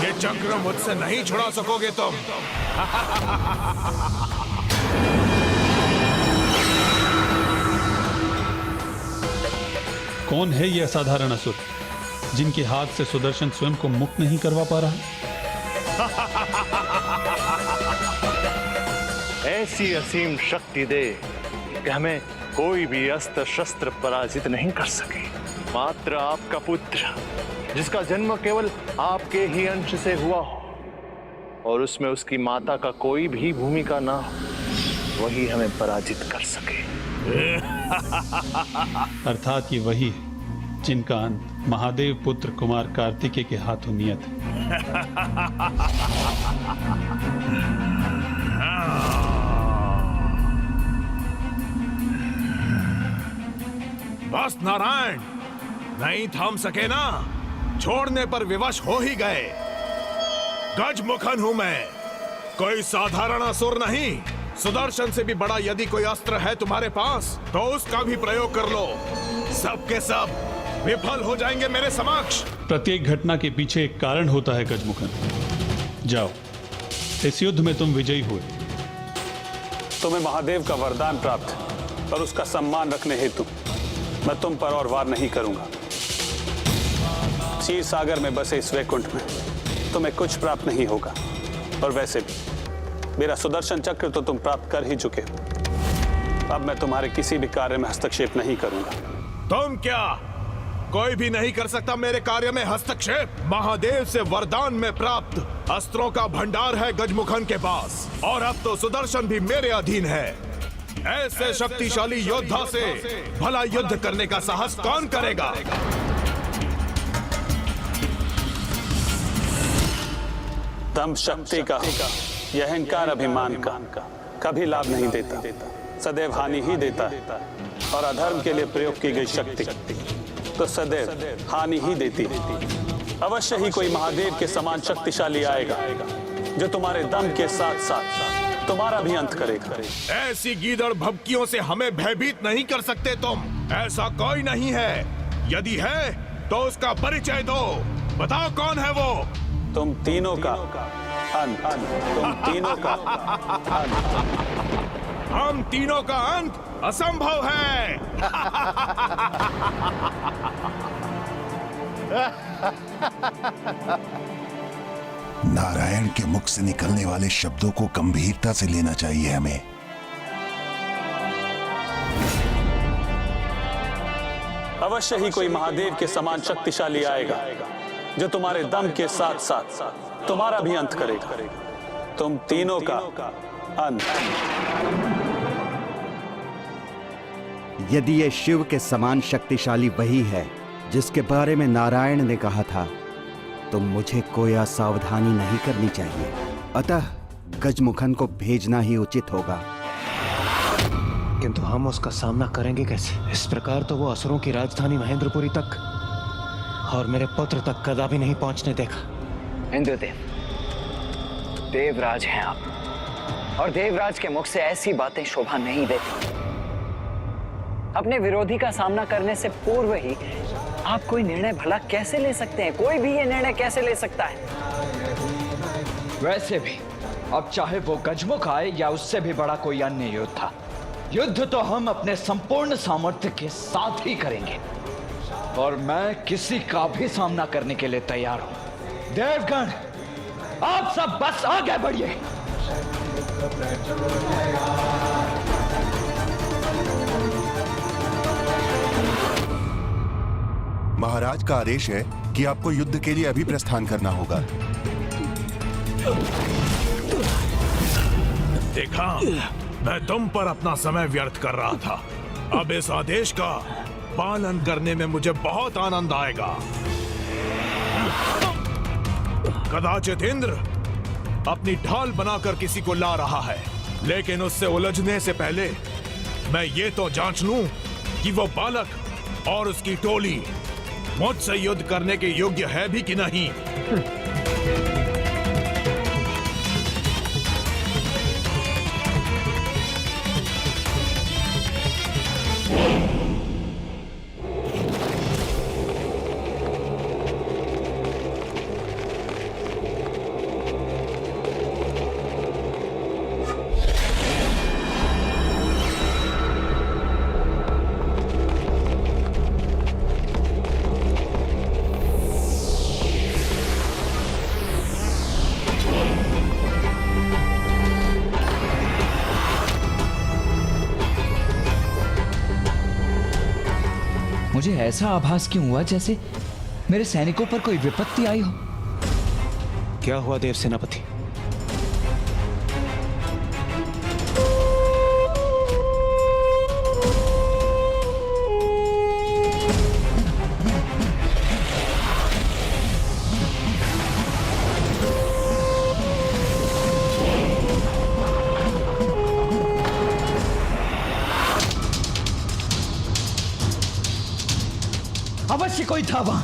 ये चक्र मुझसे नहीं छुड़ा सकोगे तुम। कौन है ये असाधारण असुर जिनके हाथ से सुदर्शन स्वयं को मुक्त नहीं करवा पा रहा? ऐसी असीम शक्ति दे कि हमें कोई भी अस्त्र शस्त्र पराजित नहीं कर सके। मात्र आपका पुत्र, जिसका जन्म केवल आपके ही अंश से हुआ हो और उसमें उसकी माता का कोई भी भूमिका ना हो, वही हमें पराजित कर सके। अर्थात ये वही है जिनका अंत महादेव पुत्र कुमार कार्तिकेय के हाथों नियत है। बस नारायण, नहीं थाम सके ना, छोड़ने पर विवश हो ही गए। गजमुखन हूं मैं, कोई साधारण असुर नहीं। सुदर्शन से भी बड़ा यदि कोई अस्त्र है तुम्हारे पास तो उसका भी प्रयोग कर लो, सबके सब विफल हो जाएंगे मेरे समक्ष। प्रत्येक घटना के पीछे एक कारण होता है गजमुखन। जाओ, इस युद्ध में तुम विजयी हुए। तुम्हें महादेव का वरदान प्राप्त है और उसका सम्मान रखने हेतु मैं तुम पर और वार नहीं करूंगा। क्षीर सागर में बसे इस वैकुंठ में तुम्हें कुछ प्राप्त नहीं होगा, और वैसे भी मेरा सुदर्शन चक्र तो तुम प्राप्त कर ही चुके हो। अब मैं तुम्हारे किसी भी कार्य में हस्तक्षेप नहीं करूंगा। तुम क्या कोई भी नहीं कर सकता मेरे कार्य में हस्तक्षेप। महादेव से वरदान में प्राप्त अस्त्रों का भंडार है गजमुखन के पास, और अब तो सुदर्शन भी मेरे अधीन है। ऐसे शक्तिशाली योद्धा से भला युद्ध करने का साहस कौन करेगा? दम शक्ति का, यह अहंकार अभिमान का कभी लाभ नहीं देता, सदैव हानि ही देता है। और अधर्म के लिए प्रयोग की गई शक्ति तो सदैव हानि ही देती है। अवश्य ही कोई महादेव के समान शक्तिशाली आएगा जो तुम्हारे दम के साथ साथ तुम्हारा भी अंत करेगा। ऐसी गीदड़ भभकियों से हमें भयभीत नहीं कर सकते तुम। ऐसा कोई नहीं है, यदि है तो उसका परिचय दो। बताओ कौन है वो? तुम तीनों का अंत। तुम तीनों का अंत। हम तीनों का अंत असंभव है। नारायण के मुख से निकलने वाले शब्दों को गंभीरता से लेना चाहिए हमें। अवश्य ही कोई महादेव के समान शक्तिशाली आएगा जो तुम्हारे दम के साथ साथ तुम्हारा भी अंत करेगा। तुम तीनों का अंत। यदि ये शिव के समान शक्तिशाली वही है जिसके बारे में नारायण ने कहा था, तो मुझे कोई असावधानी नहीं करनी चाहिए। अतः गजमुखन को भेजना ही उचित होगा। किंतु हम उसका सामना करेंगे कैसे? इस प्रकार तो वो असुरों की राजधानी महेंद्रपुरी तक और मेरे पुत्र तक कदापि नहीं पहुंचने देगा। इंद्रदेव, देवराज हैं आप, और देवराज के मुख से ऐसी बातें शोभा नहीं देती। अपने विरोधी का सामना करने से पूर्व ही आप कोई निर्णय भला कैसे ले सकते हैं? कोई भी ये निर्णय कैसे ले सकता है? वैसे भी अब चाहे वो गजमुख आए या उससे भी बड़ा कोई अन्य योद्धा, युद्ध तो हम अपने संपूर्ण सामर्थ्य के साथ ही करेंगे, और मैं किसी का भी सामना करने के लिए तैयार हूं। देवगण, आप सब बस आगे बढ़िए। महाराज का आदेश है कि आपको युद्ध के लिए अभी प्रस्थान करना होगा। देखा, मैं तुम पर अपना समय व्यर्थ कर रहा था। अब इस आदेश का पालन करने में मुझे बहुत आनंद आएगा। कदाचित इंद्र अपनी ढाल बनाकर किसी को ला रहा है, लेकिन उससे उलझने से पहले मैं ये तो जांच लूं कि वो बालक और उसकी टोली मुझसे युद्ध करने के योग्य है भी कि नहीं। मुझे ऐसा आभास क्यों हुआ जैसे मेरे सैनिकों पर कोई विपत्ति आई हो। क्या हुआ देव सेनापति? अवश्य कोई था वहां।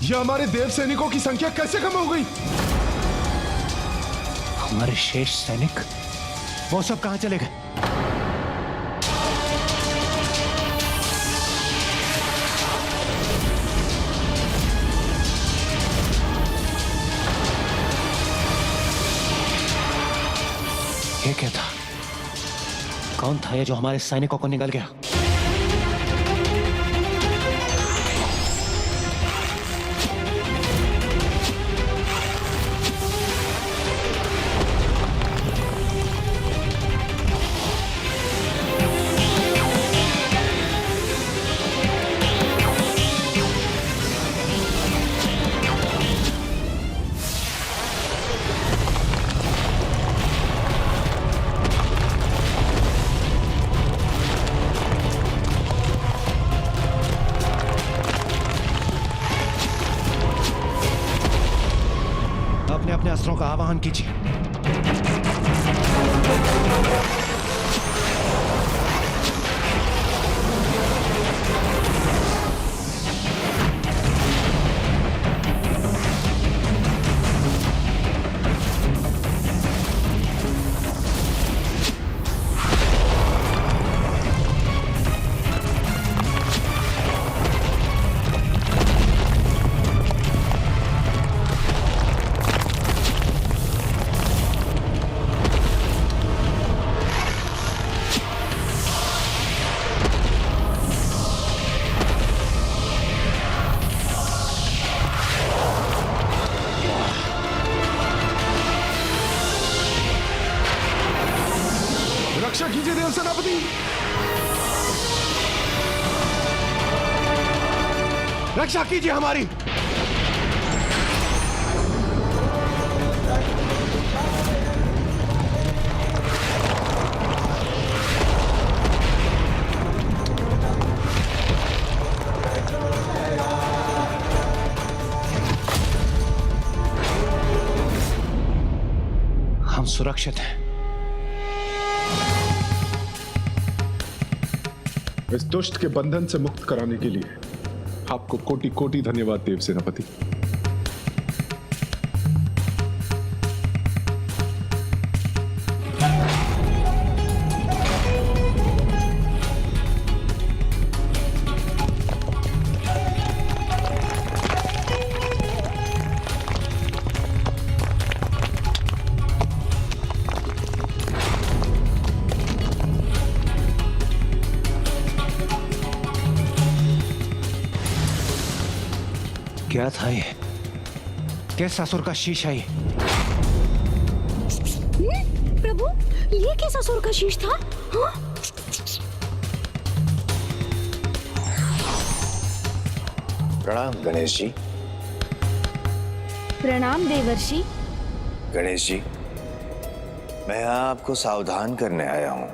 यह हमारे देव सैनिकों की संख्या कैसे कम हो गई? हमारे शेष सैनिक, वो सब कहां चले गए? ये क्या था? कौन था ये जो हमारे सैनिकों को निगल गया? अपने अपने अस्त्रों का आवाहन कीजिए। रक्षा कीजिए देव सेनापति। रक्षा कीजिए हमारी। हम सुरक्षित हैं। इस दुष्ट के बंधन से मुक्त कराने के लिए आपको कोटि कोटि धन्यवाद देव सेनापति। क्या था ये? किस असुर का शीश है ये? प्रभु, ये किस असुर का शीश था? हाँ? प्रणाम गणेश जी। प्रणाम देवर्षि। गणेश जी, मैं यहाँ आपको सावधान करने आया हूँ,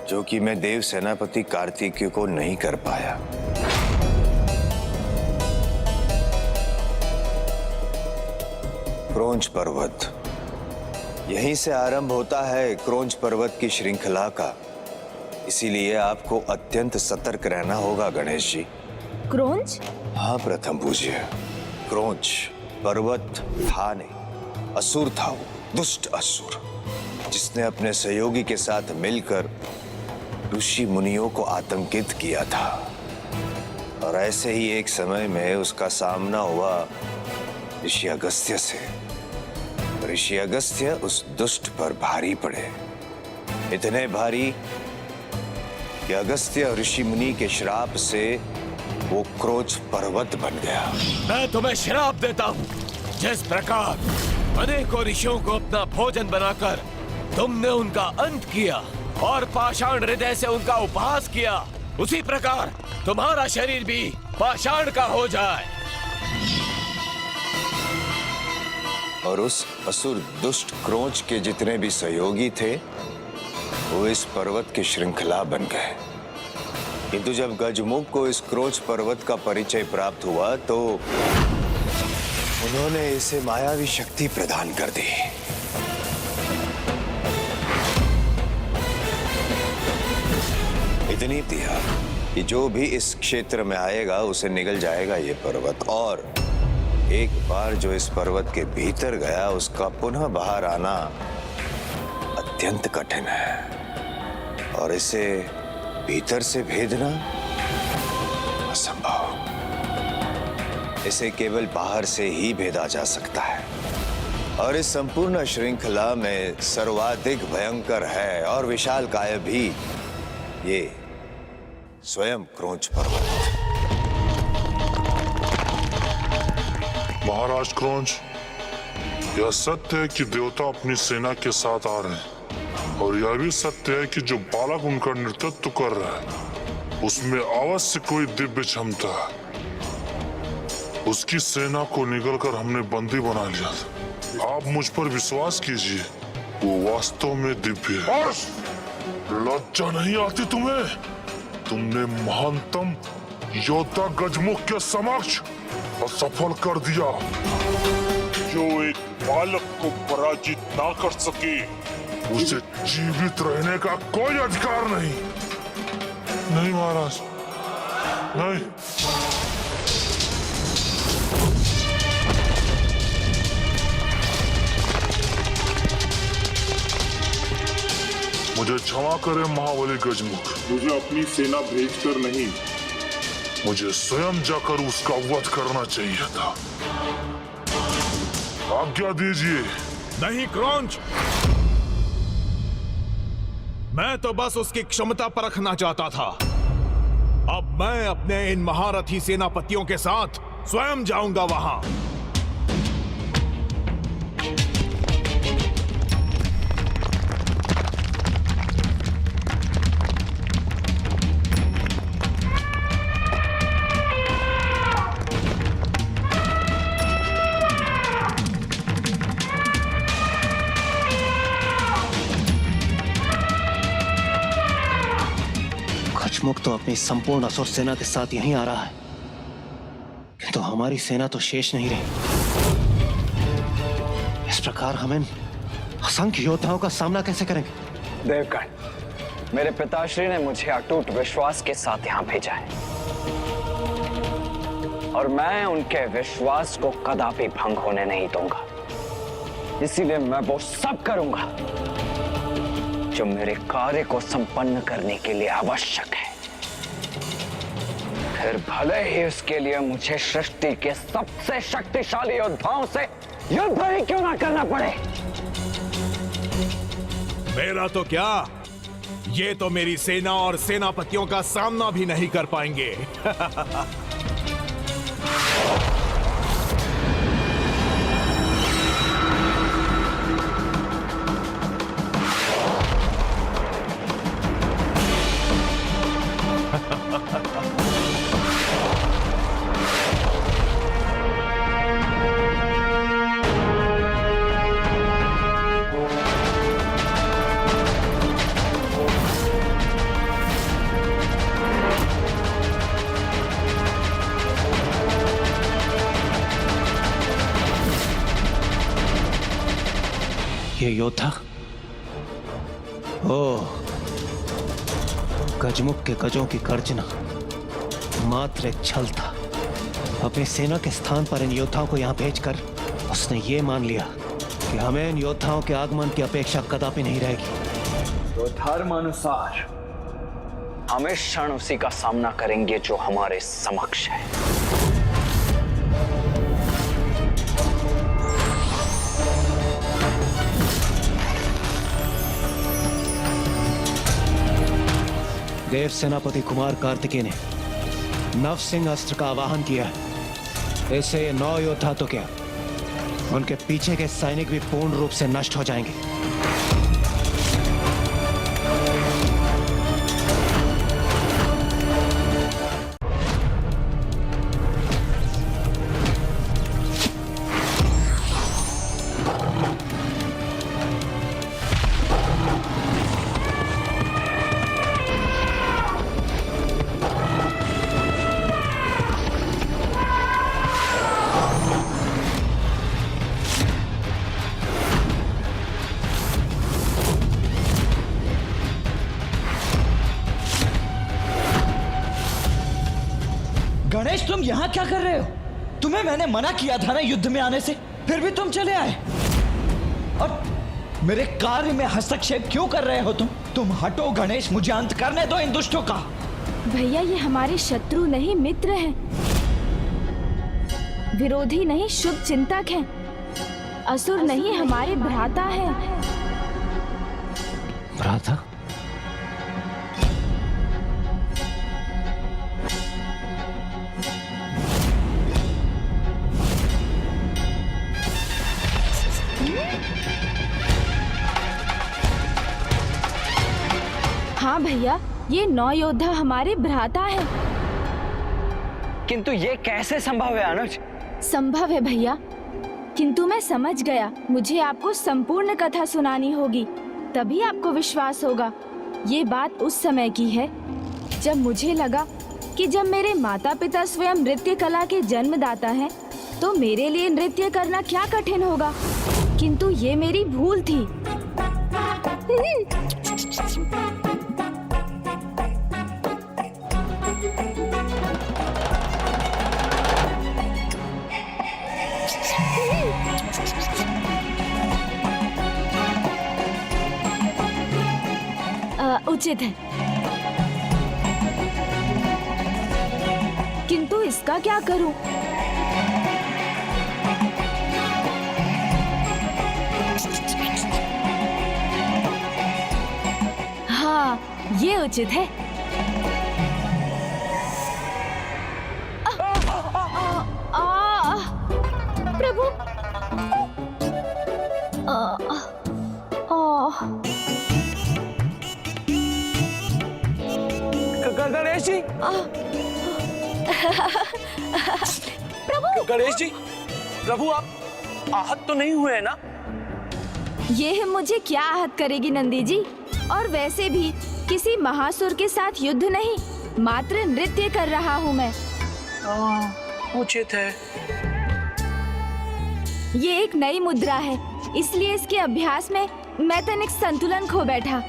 जो कि मैं देव सेनापति कार्तिकेय को नहीं कर पाया। क्रोंच पर्वत, यहीं से आरंभ होता है क्रोंच पर्वत की श्रृंखला का। इसीलिए आपको अत्यंत सतर्क रहना होगा गणेश जी। क्रोंच? हाँ प्रथम पूज्य, क्रोंच पर्वत था नहीं, असुर था वो, दुष्ट असुर, जिसने अपने सहयोगी के साथ मिलकर ऋषि मुनियों को आतंकित किया था। और ऐसे ही एक समय में उसका सामना हुआ ऋषि अगस्त्य से। ऋषि अगस्त्य उस दुष्ट पर भारी पड़े, इतने भारी कि अगस्त्य ऋषि मुनि के श्राप से वो क्रोंच पर्वत बन गया। मैं तुम्हें श्राप देता हूँ, जिस प्रकार अनेकों ऋषियों को अपना भोजन बनाकर तुमने उनका अंत किया और पाषाण हृदय से उनका उपहास किया, उसी प्रकार तुम्हारा शरीर भी पाषाण का हो जाए। और उस असुर दुष्ट क्रोंच के जितने भी सहयोगी थे वो इस पर्वत की श्रृंखला बन गए। किंतु जब गजमुख को इस क्रोंच पर्वत का परिचय प्राप्त हुआ तो उन्होंने इसे मायावी शक्ति प्रदान कर दी। इतनी दिया कि जो भी इस क्षेत्र में आएगा उसे निगल जाएगा ये पर्वत, और एक बार जो इस पर्वत के भीतर गया उसका पुनः बाहर आना अत्यंत कठिन है, और इसे भीतर से भेदना असंभव। इसे केवल बाहर से ही भेदा जा सकता है, और इस संपूर्ण श्रृंखला में सर्वाधिक भयंकर है और विशालकाय भी ये स्वयं क्रोंच पर्वत। महाराज क्रोंच, यह सत्य है कि देवता अपनी सेना के साथ आ रहे हैं, और यह भी सत्य है कि जो बालक उनका नेतृत्व कर रहा है उसमें अवश्य कोई दिव्य क्षमता है। उसकी सेना को निगलकर हमने बंदी बना लिया था। आप मुझ पर विश्वास कीजिए, वो वास्तव में दिव्य है। लज्जा नहीं आती तुम्हें? तुमने महानतम योद्धा गजमुख के समक्ष असफल कर दिया, जो एक बालक को पराजित ना कर सके उसे जीवित रहने का कोई अधिकार नहीं। नहीं महाराज, नहीं। मुझे क्षमा करें महाबली गजमुख, मुझे अपनी सेना भेजकर नहीं, मुझे स्वयं जाकर उसका वध करना चाहिए था। आज्ञा दीजिए। नहीं क्रौंच, मैं तो बस उसकी क्षमता परखना चाहता था। अब मैं अपने इन महारथी सेनापतियों के साथ स्वयं जाऊंगा वहां। खचमुख तो अपनी संपूर्ण असुर सेना के साथ यहीं आ रहा है, किंतु हमारी सेना तो शेष नहीं रही। इस प्रकार हम इन असंख्य योद्धाओं का सामना कैसे करेंगे? देवगण, मेरे पिताश्री ने मुझे अटूट विश्वास के साथ यहाँ भेजा है और मैं उनके विश्वास को कदापि भंग होने नहीं दूंगा। इसीलिए मैं वो सब करूंगा जो मेरे कार्य को संपन्न करने के लिए आवश्यक है, फिर भले ही उसके लिए मुझे सृष्टि के सबसे शक्तिशाली योद्धाओं से युद्ध ही क्यों ना करना पड़े। मेरा तो क्या, ये तो मेरी सेना और सेनापतियों का सामना भी नहीं कर पाएंगे। ये योद्धा, ओह, गजमुख के गजों की गर्जना मात्र एक छल था। अपनी सेना के स्थान पर इन योद्धाओं को यहां भेजकर उसने ये मान लिया कि हमें इन योद्धाओं के आगमन की अपेक्षा कदापि नहीं रहेगी। तो धर्मानुसार हम इस क्षण उसी का सामना करेंगे जो हमारे समक्ष है। देव सेनापति कुमार कार्तिकेय ने नव सिंह अस्त्र का आवाहन किया है। ऐसे 9 योद्धा तो क्या, उनके पीछे के सैनिक भी पूर्ण रूप से नष्ट हो जाएंगे। गणेश, तुम यहाँ क्या कर रहे हो? तुम्हें मैंने मना किया था ना युद्ध में आने से, फिर भी तुम चले आए। और मेरे कार्य में हस्तक्षेप क्यों कर रहे हो तुम हटो गणेश, मुझे अंत करने दो इन दुष्टों का। भैया, ये हमारे शत्रु नहीं मित्र हैं, विरोधी नहीं शुभ चिंतक हैं, असुर नहीं हमारे भ्राता हैं। भ्राता? हाँ भैया, ये 9 योद्धा हमारे भ्राता हैं। किंतु ये कैसे संभव है अनुज? संभव है भैया, किंतु मैं समझ गया। मुझे आपको संपूर्ण कथा सुनानी होगी, तभी आपको विश्वास होगा। ये बात उस समय की है जब मुझे लगा कि जब मेरे माता पिता स्वयं नृत्य कला के जन्मदाता हैं, तो मेरे लिए नृत्य करना क्या कठिन होगा। किंतु ये मेरी भूल थी। उचित है, किंतु इसका क्या करूं? हाँ, ये उचित है। प्रभु, गणेश जी, प्रभु, गणेश जी, प्रभु आप आहत तो नहीं हुए हैं ना? ये मुझे क्या आहत करेगी नंदी जी? और वैसे भी किसी महासुर के साथ युद्ध नहीं, मात्र नृत्य कर रहा हूँ मैं। उचित है। ये एक नई मुद्रा है, इसलिए इसके अभ्यास में मैं तनिक संतुलन खो बैठा।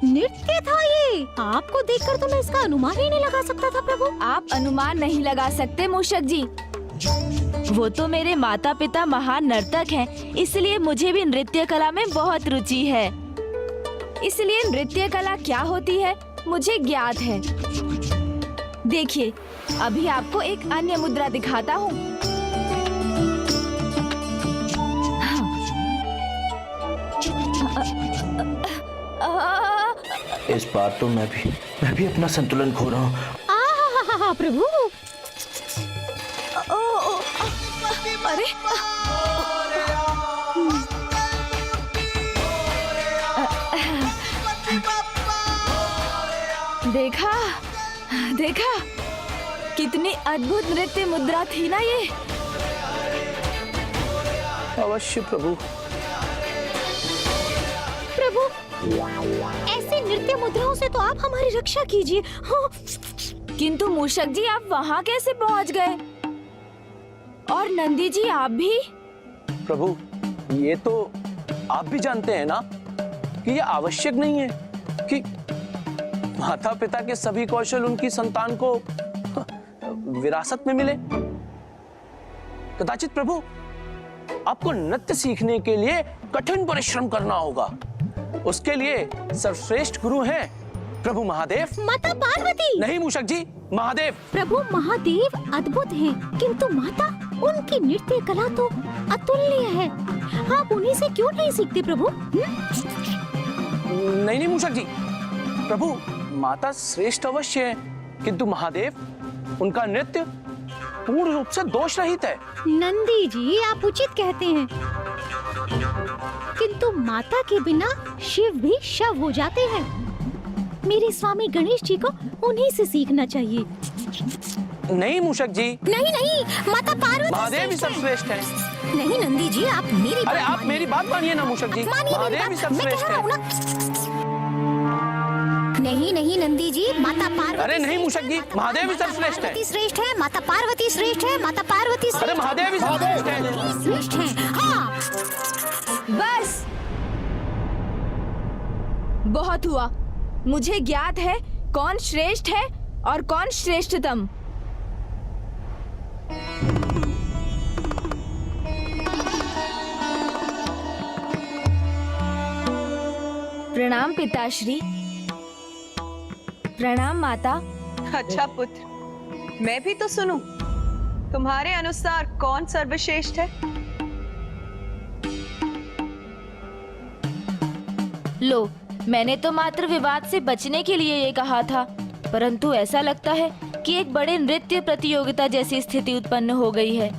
नृत्य था ये। आपको देखकर तो मैं इसका अनुमान ही नहीं लगा सकता था प्रभु। आप अनुमान नहीं लगा सकते मूषक जी, वो तो मेरे माता पिता महान नर्तक हैं, इसलिए मुझे भी नृत्य कला में बहुत रुचि है। इसलिए नृत्य कला क्या होती है मुझे ज्ञात है। देखिए, अभी आपको एक अन्य मुद्रा दिखाता हूँ। इस बार तो मैं भी अपना संतुलन खो रहा हूँ। प्रभु, अरे देखा देखा, कितनी अद्भुत नृत्य मुद्रा थी ना ये। अवश्य प्रभु। प्रभु, ऐसे नृत्य मुद्राओं से तो आप हमारी रक्षा कीजिए। हाँ। किंतु मूषक जी, आप वहाँ कैसे पहुँच गए? और नंदी जी आप भी? प्रभु, ये तो आप भी जानते हैं ना कि ये आवश्यक नहीं है कि माता पिता के सभी कौशल उनकी संतान को विरासत में मिले। कदाचित प्रभु, आपको नृत्य सीखने के लिए कठिन परिश्रम करना होगा। उसके लिए सर्वश्रेष्ठ गुरु हैं प्रभु महादेव। माता पार्वती? नहीं मूषक जी, महादेव। प्रभु महादेव अद्भुत हैं, किंतु माता, उनकी नृत्य कला तो अतुल्य है। आप उन्हीं से क्यों नहीं सीखते प्रभु? नहीं मूषक जी, प्रभु माता श्रेष्ठ अवश्य है, किंतु महादेव, उनका नृत्य पूर्ण रूप से दोष रहित है। नंदी जी, आप उचित कहते हैं, किंतु माता के बिना शिव भी शव हो जाते हैं। मेरे स्वामी गणेश जी को उन्हीं से सीखना चाहिए। नहीं मूषक जी। नहीं नहीं, माता पार्वती महादेव ही सर्वश्रेष्ठ है। नहीं नंदी जी, आप मेरी अरे आप मेरी बात मानिए ना मूषक जी, महादेव ही सर्वश्रेष्ठ है। नहीं नहीं नंदी जी, माता पार्वती। अरे नहीं मूषक जी, महादेव ही सर्वश्रेष्ठ है। श्रेष्ठ है, माता पार्वती श्रेष्ठ है, माता पार्वती। अरे महादेव ही सर्वश्रेष्ठ है। श्रेष्ठ है। हाँ बस बहुत हुआ। मुझे ज्ञात है कौन श्रेष्ठ है और कौन श्रेष्ठतम। प्रणाम पिताश्री। प्रणाम माता। अच्छा पुत्र, मैं भी तो सुनूं। तुम्हारे अनुसार कौन सर्वश्रेष्ठ है? लो, मैंने तो मात्र विवाद से बचने के लिए ये कहा था, परंतु ऐसा लगता है कि एक बड़े नृत्य प्रतियोगिता जैसी स्थिति उत्पन्न हो गई है।